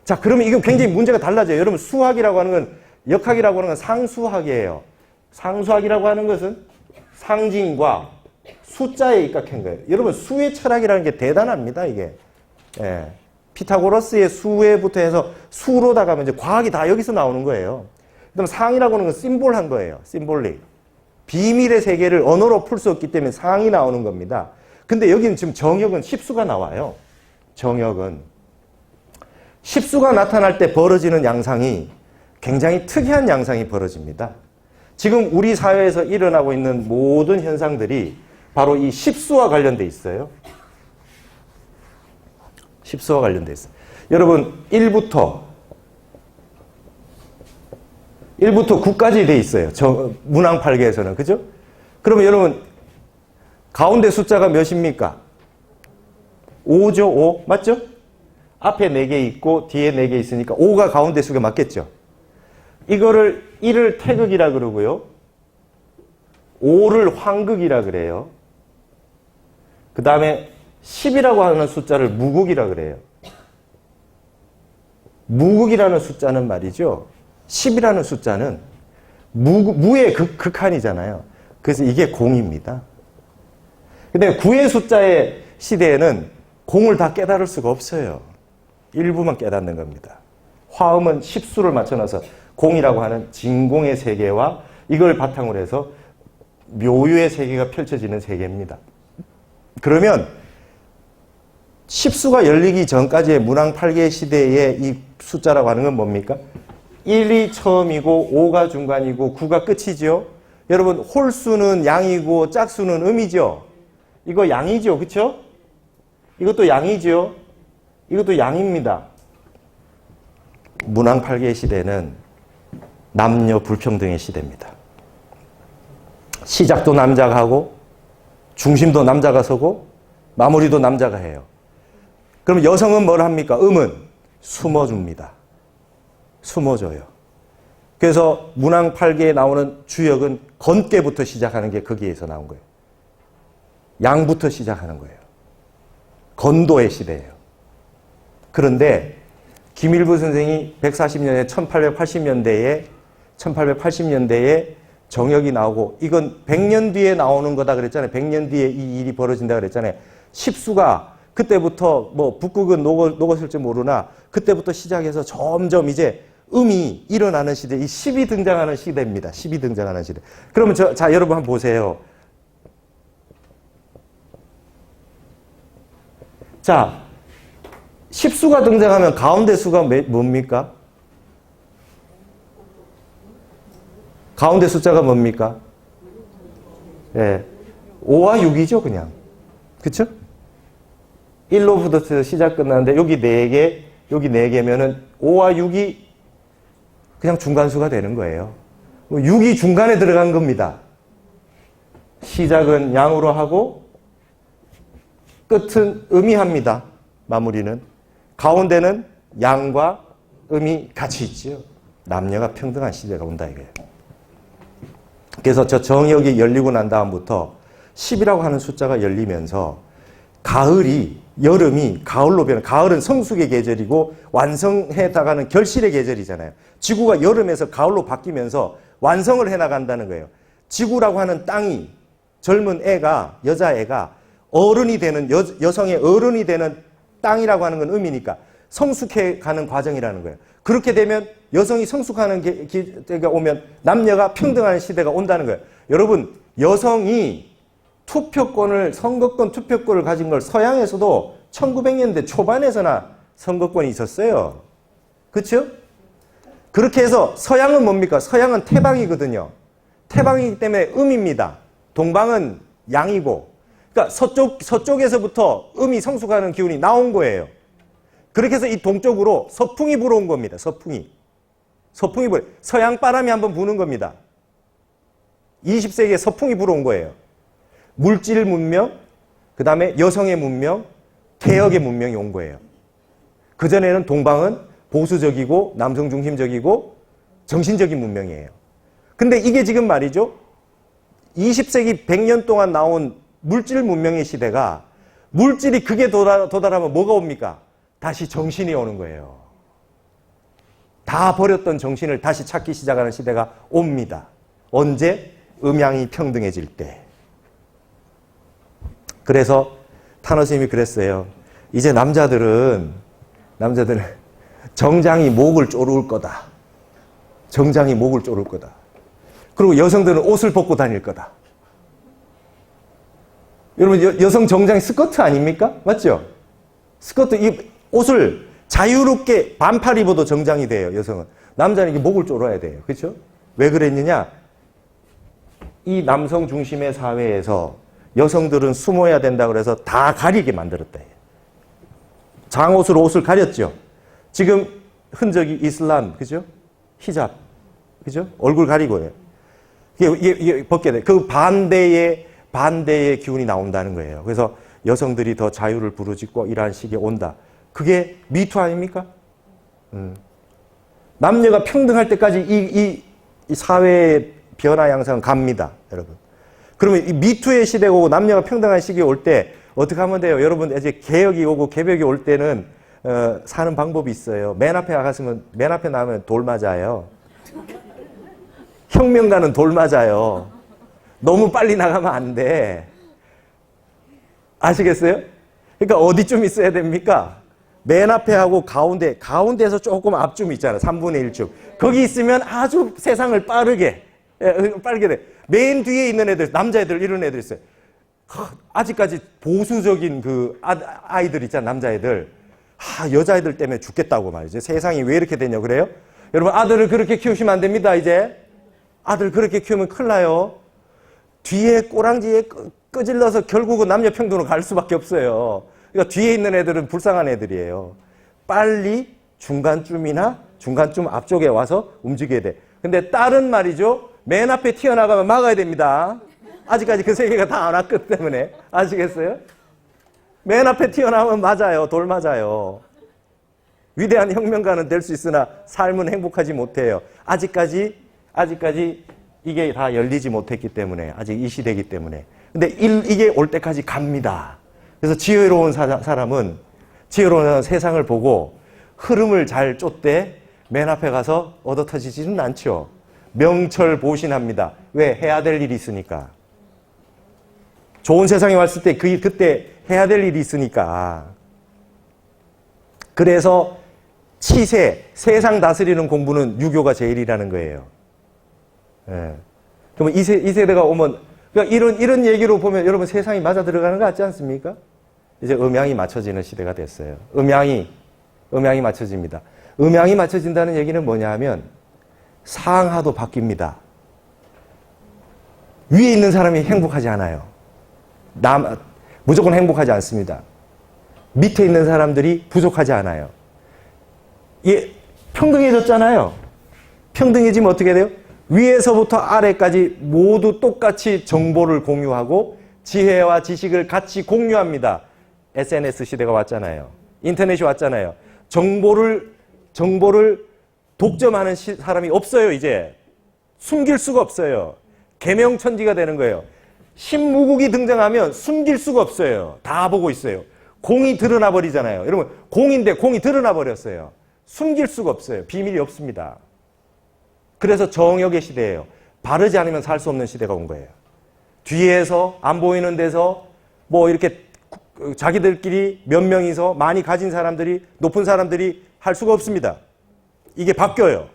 자, 그러면 이건 굉장히 문제가 달라져요. 여러분, 수학이라고 하는 건, 역학이라고 하는 건 상수학이에요. 상수학이라고 하는 것은 상징과 숫자에 입각한 거예요. 여러분, 수의 철학이라는 게 대단합니다, 이게. 예. 피타고라스의 수에부터 해서 수로다가 하면 이제 과학이 다 여기서 나오는 거예요. 그다음 상이라고 하는 건 심볼한 거예요. 심볼릭. 비밀의 세계를 언어로 풀 수 없기 때문에 상이 나오는 겁니다. 근데 여기는 지금 정역은 십수가 나와요. 정역은. 십수가 나타날 때 벌어지는 양상이 굉장히 특이한 양상이 벌어집니다. 지금 우리 사회에서 일어나고 있는 모든 현상들이 바로 이 십수와 관련돼 있어요. 십수와 관련돼 있어요. 여러분 1부터 9까지 돼 있어요. 문항팔계에서는. 그죠? 그러면 여러분 가운데 숫자가 몇입니까? 5죠. 5. 맞죠? 앞에 4개 있고 뒤에 4개 있으니까 5가 가운데 수가 맞겠죠? 이거를 1을 태극이라 그러고요. 5를 황극이라 그래요. 그 다음에 10이라고 하는 숫자를 무극이라 그래요. 무극이라는 숫자는 말이죠. 10이라는 숫자는 무의 극한이잖아요. 그래서 이게 공입니다. 근데 9의 숫자의 시대에는 공을 다 깨달을 수가 없어요. 일부만 깨닫는 겁니다. 화음은 십수를 맞춰놔서 공이라고 하는 진공의 세계와 이걸 바탕으로 해서 묘유의 세계가 펼쳐지는 세계입니다. 그러면 십수가 열리기 전까지의 문항팔계 시대의 이 숫자라고 하는 건 뭡니까? 1이 처음이고 5가 중간이고 9가 끝이죠. 여러분 홀수는 양이고 짝수는 음이죠. 이거 양이죠. 그렇죠? 이것도 양이죠. 이것도 양입니다. 문항팔계 시대는 남녀 불평등의 시대입니다. 시작도 남자가 하고 중심도 남자가 서고 마무리도 남자가 해요. 그럼 여성은 뭘 합니까? 음은 숨어줍니다. 숨어줘요. 그래서 문항팔계에 나오는 주역은 건께부터 시작하는 게 거기에서 나온 거예요. 양부터 시작하는 거예요. 건도의 시대예요. 그런데 김일부 선생이 140년에 1880년대에 정역이 나오고 이건 100년 뒤에 나오는 거다 그랬잖아요. 100년 뒤에 이 일이 벌어진다 그랬잖아요. 십수가 그때부터 뭐 북극은 녹았을지 모르나 그때부터 시작해서 점점 이제 음이 일어나는 시대, 이 10이 등장하는 시대입니다. 10이 등장하는 시대. 그러면 자, 여러분 한번 보세요. 자, 십수가 등장하면 가운데 수가 뭡니까? 가운데 숫자가 뭡니까? 예. 5와 6이죠, 그냥. 그쵸? 1로부터 시작 끝나는데, 여기 4개, 여기 4개면은 5와 6이 그냥 중간수가 되는 거예요. 6이 중간에 들어간 겁니다. 시작은 양으로 하고, 끝은 음이 합니다. 마무리는. 가운데는 양과 음이 같이 있죠. 남녀가 평등한 시대가 온다 이거예요. 그래서 저 정역이 열리고 난 다음부터 10이라고 하는 숫자가 열리면서 여름이 가을로 변해. 가을은 성숙의 계절이고 완성해 나가는 결실의 계절이잖아요. 지구가 여름에서 가을로 바뀌면서 완성을 해 나간다는 거예요. 지구라고 하는 땅이 젊은 애가 여자애가 어른이 되는 여성의 어른이 되는 땅이라고 하는 건 의미니까 성숙해 가는 과정이라는 거예요. 그렇게 되면 여성이 성숙하는 때가 오면 남녀가 평등한 시대가 온다는 거예요. 여러분 여성이 투표권을 선거권 투표권을 가진 걸 서양에서도 1900년대 초반에서나 선거권이 있었어요. 그렇죠? 그렇게 해서 서양은 뭡니까? 서양은 태방이거든요. 태방이기 때문에 음입니다. 동방은 양이고. 그러니까 서쪽에서부터 음이 성숙하는 기운이 나온 거예요. 그렇게 해서 이 동쪽으로 서풍이 불어온 겁니다. 서풍이 불어. 서양 바람이 한번 부는 겁니다. 20세기에 서풍이 불어온 거예요. 물질 문명, 그 다음에 여성의 문명, 개혁의 문명이 온 거예요. 그전에는 동방은 보수적이고 남성 중심적이고 정신적인 문명이에요. 근데 이게 지금 말이죠. 20세기 100년 동안 나온 물질 문명의 시대가 물질이 극에 도달하면 뭐가 옵니까? 다시 정신이 오는 거예요. 다 버렸던 정신을 다시 찾기 시작하는 시대가 옵니다. 언제? 음양이 평등해질 때. 그래서 타너 스님이 그랬어요. 이제 남자들은 정장이 목을 조를 거다. 정장이 목을 조를 거다. 그리고 여성들은 옷을 벗고 다닐 거다. 여러분 여성 정장이 스커트 아닙니까? 맞죠? 스커트 옷을 자유롭게 반팔 입어도 정장이 돼요. 여성은. 남자는 이게 목을 조아야 돼요. 그렇죠? 왜 그랬느냐? 이 남성 중심의 사회에서 여성들은 숨어야 된다 그래서 다 가리게 만들었다. 장옷으로 옷을 가렸죠. 지금 흔적이 이슬람, 그죠? 히잡, 그죠? 얼굴 가리고요. 이게 벗게 돼. 그 반대의 기운이 나온다는 거예요. 그래서 여성들이 더 자유를 부르짖고 이러한 시기에 온다. 그게 미투 아닙니까? 남녀가 평등할 때까지 이 사회의 변화 양상은 갑니다, 여러분. 그러면 이 미투의 시대가 오고 남녀가 평등한 시기에 올 때 어떻게 하면 돼요? 여러분 이제 개혁이 오고 개벽이 올 때는 사는 방법이 있어요. 맨 앞에 나가면 돌 맞아요. 혁명가는 돌 맞아요. 너무 빨리 나가면 안 돼. 아시겠어요? 그러니까 어디쯤 있어야 됩니까? 맨 앞에 하고 가운데에서 조금 앞쯤 있잖아요. 3분의 1쯤. 거기 있으면 아주 세상을 빠르게 돼. 맨 뒤에 있는 애들, 남자애들 이런 애들 있어요. 아직까지 보수적인 그 아이들 있잖아요. 남자애들. 여자애들 때문에 죽겠다고 말이죠. 세상이 왜 이렇게 되냐 그래요? 여러분 아들을 그렇게 키우시면 안 됩니다. 이제 아들 그렇게 키우면 큰일 나요. 뒤에 꼬랑지에 끄질러서 결국은 남녀평등으로 갈 수밖에 없어요. 그러니까 뒤에 있는 애들은 불쌍한 애들이에요. 빨리 중간쯤 앞쪽에 와서 움직여야 돼. 근데 딸은 말이죠. 맨 앞에 튀어나가면 막아야 됩니다. 아직까지 그 세계가 다 안 왔기 때문에. 아시겠어요? 맨 앞에 튀어나오면 맞아요. 돌 맞아요. 위대한 혁명가는 될 수 있으나 삶은 행복하지 못해요. 아직까지 이게 다 열리지 못했기 때문에, 아직 이 시대이기 때문에. 근데 이게 올 때까지 갑니다. 그래서 지혜로운 사람은 세상을 보고 흐름을 잘 쫓되 맨 앞에 가서 얻어터지지는 않죠. 명철보신합니다. 왜? 해야 될 일이 있으니까. 좋은 세상에 왔을 때 그때 해야 될 일이 있으니까. 그래서 세상 다스리는 공부는 유교가 제일이라는 거예요. 예. 그러면 이 세대가 오면, 그러니까 이런 얘기로 보면 여러분 세상이 맞아 들어가는 거 같지 않습니까? 이제 음양이 맞춰지는 시대가 됐어요. 음양이 맞춰집니다. 음양이 맞춰진다는 얘기는 뭐냐 하면 상하도 바뀝니다. 위에 있는 사람이 행복하지 않아요. 무조건 행복하지 않습니다. 밑에 있는 사람들이 부족하지 않아요. 평등해졌잖아요. 평등해지면 어떻게 돼요? 위에서부터 아래까지 모두 똑같이 정보를 공유하고 지혜와 지식을 같이 공유합니다. SNS 시대가 왔잖아요. 인터넷이 왔잖아요. 정보를 독점하는 사람이 없어요, 이제. 숨길 수가 없어요. 계명천지가 되는 거예요. 신무국이 등장하면 숨길 수가 없어요. 다 보고 있어요. 공이 드러나 버리잖아요. 여러분, 공인데 공이 드러나 버렸어요. 숨길 수가 없어요. 비밀이 없습니다. 그래서 정역의 시대예요. 바르지 않으면 살 수 없는 시대가 온 거예요. 뒤에서 안 보이는 데서 뭐 이렇게 자기들끼리 몇 명이서 많이 가진 사람들이, 높은 사람들이 할 수가 없습니다. 이게 바뀌어요.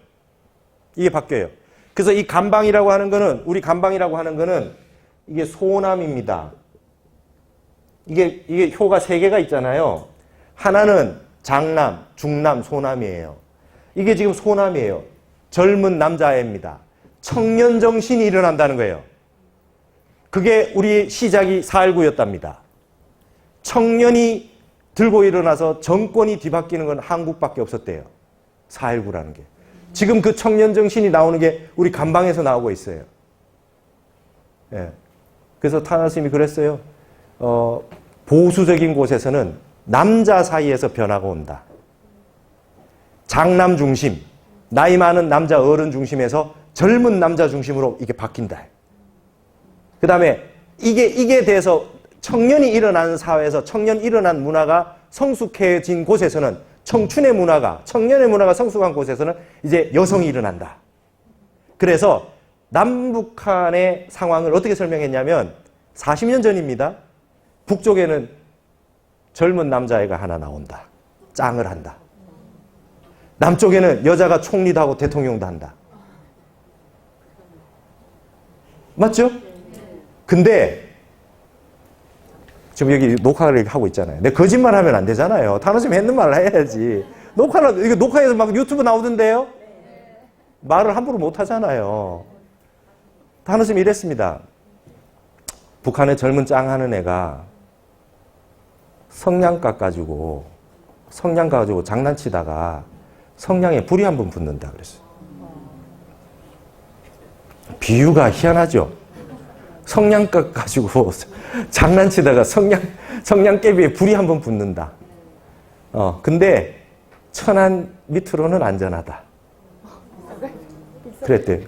이게 바뀌어요. 그래서 이 간방이라고 하는 거는, 우리 간방이라고 하는 거는 이게 소남입니다. 이게 효가 세 개가 있잖아요. 하나는 장남, 중남, 소남이에요. 이게 지금 소남이에요. 젊은 남자애입니다. 청년 정신이 일어난다는 거예요. 그게 우리 시작이 4.19였답니다. 청년이 들고 일어나서 정권이 뒤바뀌는 건 한국밖에 없었대요. 4.19라는 게. 지금 그 청년 정신이 나오는 게 우리 간방에서 나오고 있어요. 예. 그래서 타나 스님이 그랬어요. 보수적인 곳에서는 남자 사이에서 변화가 온다. 장남 중심, 나이 많은 남자 어른 중심에서 젊은 남자 중심으로 이게 바뀐다. 그 다음에 이게 돼서 청년이 일어나는 사회에서 청년 일어난 문화가 성숙해진 곳에서는 청춘의 문화가, 청년의 문화가 성숙한 곳에서는 이제 여성이 일어난다. 그래서 남북한의 상황을 어떻게 설명했냐면 40년 전입니다. 북쪽에는 젊은 남자애가 하나 나온다. 짱을 한다. 남쪽에는 여자가 총리도 하고 대통령도 한다. 맞죠? 근데 지금 여기 녹화를 하고 있잖아요. 내 거짓말하면 안 되잖아요. 타노쌤이 했는 말을 해야지. 이거 녹화해서 막 유튜브 나오던데요? 말을 함부로 못 하잖아요. 타노쌤이 이랬습니다. 북한의 젊은 짱 하는 애가 성냥갑 가지고 장난치다가 성냥에 불이 한 번 붙는다 그랬어요. 비유가 희한하죠? 성냥갑 가지고 장난치다가 성냥개비에 불이 한 번 붙는다. 근데 천안 밑으로는 안전하다. 그랬대요.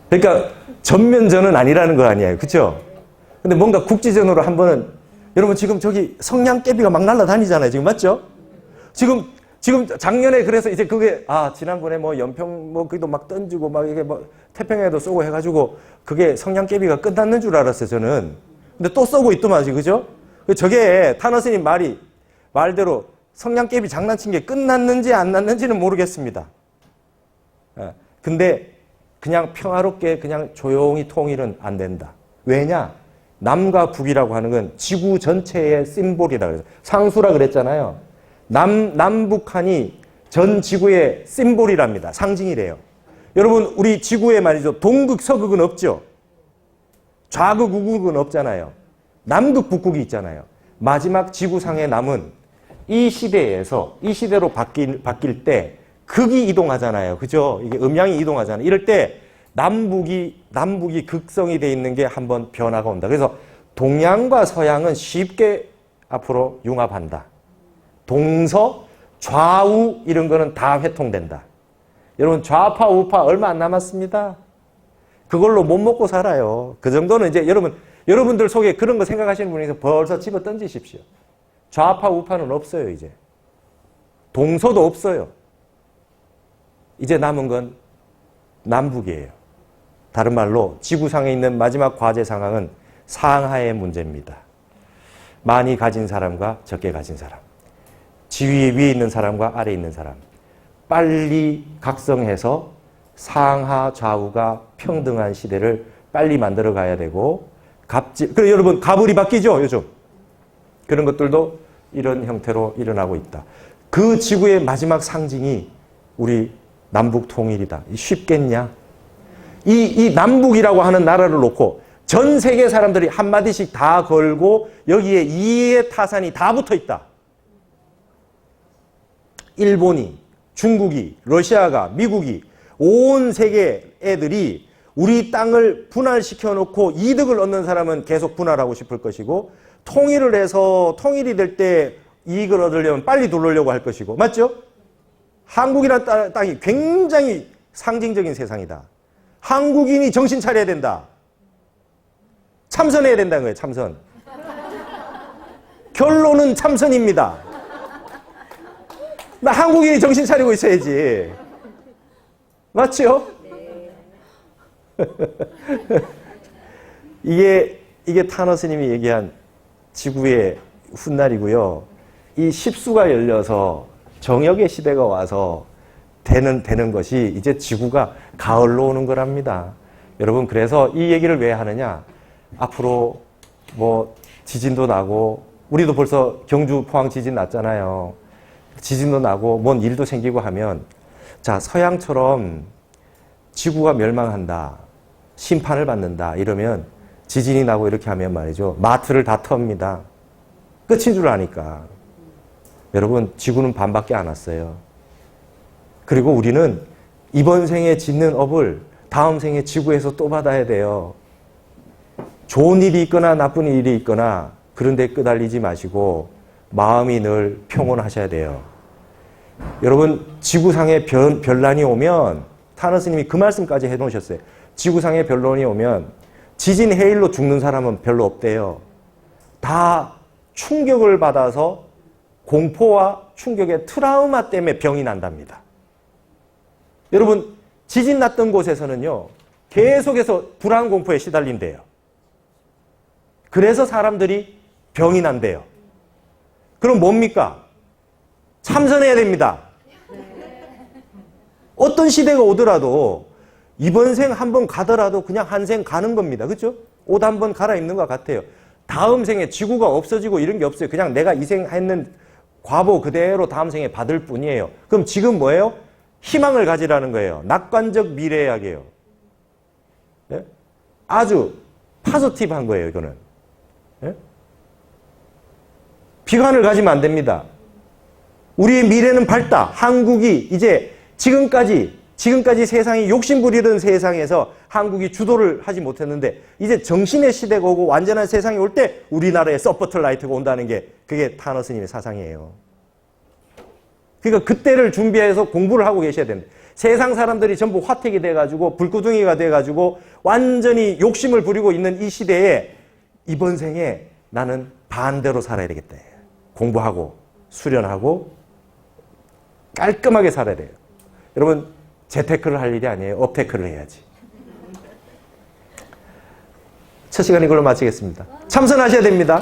그러니까 전면전은 아니라는 거 아니에요. 그렇죠? 근데 뭔가 국지전으로 한 번은, 여러분 지금 저기 성냥개비가 막 날아다니잖아요. 지금 맞죠? 지금 작년에 그래서 이제 그게, 지난번에 뭐 연평 뭐 그기도 막 던지고 막 이게 뭐 태평양에도 쏘고 해가지고 그게 성냥개비가 끝났는 줄 알았어요, 저는. 근데 또 쏘고 있더만, 그죠? 저게 타너스님 말대로 성냥개비 장난친 게 끝났는지 안 났는지는 모르겠습니다. 근데 그냥 평화롭게 그냥 조용히 통일은 안 된다. 왜냐? 남과 북이라고 하는 건 지구 전체의 심볼이라 그래요. 상수라 그랬잖아요. 남북한이 전 지구의 심볼이랍니다. 상징이래요. 여러분, 우리 지구에 말이죠. 동극, 서극은 없죠. 좌극, 우극은 없잖아요. 남극, 북극이 있잖아요. 마지막 지구상에 남은 이 시대로 바뀔 때 극이 이동하잖아요. 그죠? 이게 음양이 이동하잖아요. 이럴 때 남북이 극성이 돼 있는 게 한번 변화가 온다. 그래서 동양과 서양은 쉽게 앞으로 융합한다. 동서, 좌우 이런 거는 다 회통된다. 여러분 좌파, 우파 얼마 안 남았습니다. 그걸로 못 먹고 살아요. 그 정도는 이제 여러분들 속에 그런 거 생각하시는 분이 벌써 집어 던지십시오. 좌파, 우파는 없어요, 이제. 동서도 없어요. 이제 남은 건 남북이에요. 다른 말로 지구상에 있는 마지막 과제 상황은 상하의 문제입니다. 많이 가진 사람과 적게 가진 사람. 지위 위에 있는 사람과 아래에 있는 사람. 빨리 각성해서 상하 좌우가 평등한 시대를 빨리 만들어 가야 되고, 그래 여러분 갑을이 바뀌죠, 요즘. 그런 것들도 이런 형태로 일어나고 있다. 그 지구의 마지막 상징이 우리 남북 통일이다. 쉽겠냐? 이 남북이라고 하는 나라를 놓고 전 세계 사람들이 한마디씩 다 걸고 여기에 이의 타산이 다 붙어 있다. 일본이, 중국이, 러시아가, 미국이, 온 세계 애들이 우리 땅을 분할시켜 놓고 이득을 얻는 사람은 계속 분할하고 싶을 것이고, 통일을 해서 통일이 될 때 이익을 얻으려면 빨리 들어오려고 할 것이고, 맞죠? 한국이라는 땅이 굉장히 상징적인 세상이다. 한국인이 정신 차려야 된다. 참선해야 된다는 거예요, 참선. 결론은 참선입니다. 나 한국인이 정신 차리고 있어야지. 맞죠? 이게 타너 스님이 얘기한 지구의 훗날이고요. 이 십수가 열려서 정역의 시대가 와서 되는 것이 이제 지구가 가을로 오는 거랍니다. 여러분, 그래서 이 얘기를 왜 하느냐? 앞으로 뭐 지진도 나고, 우리도 벌써 경주 포항 지진 났잖아요. 지진도 나고 뭔 일도 생기고 하면, 자, 서양처럼 지구가 멸망한다, 심판을 받는다 이러면, 지진이 나고 이렇게 하면 말이죠, 마트를 다 텁니다. 끝인 줄 아니까. 여러분, 지구는 반밖에 안 왔어요. 그리고 우리는 이번 생에 짓는 업을 다음 생에 지구에서 또 받아야 돼요. 좋은 일이 있거나 나쁜 일이 있거나 그런 데 끄달리지 마시고 마음이 늘 평온하셔야 돼요. 여러분, 지구상에 변란이 오면, 타너 스님이 그 말씀까지 해놓으셨어요. 지구상에 변란이 오면 지진 해일로 죽는 사람은 별로 없대요. 다 충격을 받아서 공포와 충격의 트라우마 때문에 병이 난답니다. 여러분, 지진 났던 곳에서는요, 계속해서 불안 공포에 시달린대요. 그래서 사람들이 병이 난대요. 그럼 뭡니까? 참선해야 됩니다. 어떤 시대가 오더라도 이번 생 한 번 가더라도 그냥 한 생 가는 겁니다. 그렇죠? 옷 한 번 갈아입는 것 같아요. 다음 생에 지구가 없어지고 이런 게 없어요. 그냥 내가 이 생 했는 과보 그대로 다음 생에 받을 뿐이에요. 그럼 지금 뭐예요? 희망을 가지라는 거예요. 낙관적 미래학이에요. 네? 아주 파지티브한 거예요, 이거는. 네? 비관을 가지면 안 됩니다. 우리의 미래는 밝다. 한국이 이제 지금까지 세상이 욕심부리던 세상에서 한국이 주도를 하지 못했는데, 이제 정신의 시대가 오고 완전한 세상이 올 때 우리나라에 서포트라이트가 온다는 게, 그게 타너 스님의 사상이에요. 그러니까 그때를 준비해서 공부를 하고 계셔야 됩니다. 세상 사람들이 전부 화택이 돼가지고 불구덩이가 돼가지고 완전히 욕심을 부리고 있는 이 시대에 이번 생에 나는 반대로 살아야 되겠다. 공부하고 수련하고 깔끔하게 살아야 돼요. 여러분, 재테크를 할 일이 아니에요. 업테크를 해야지. 첫 시간 이걸로 마치겠습니다. 참선하셔야 됩니다.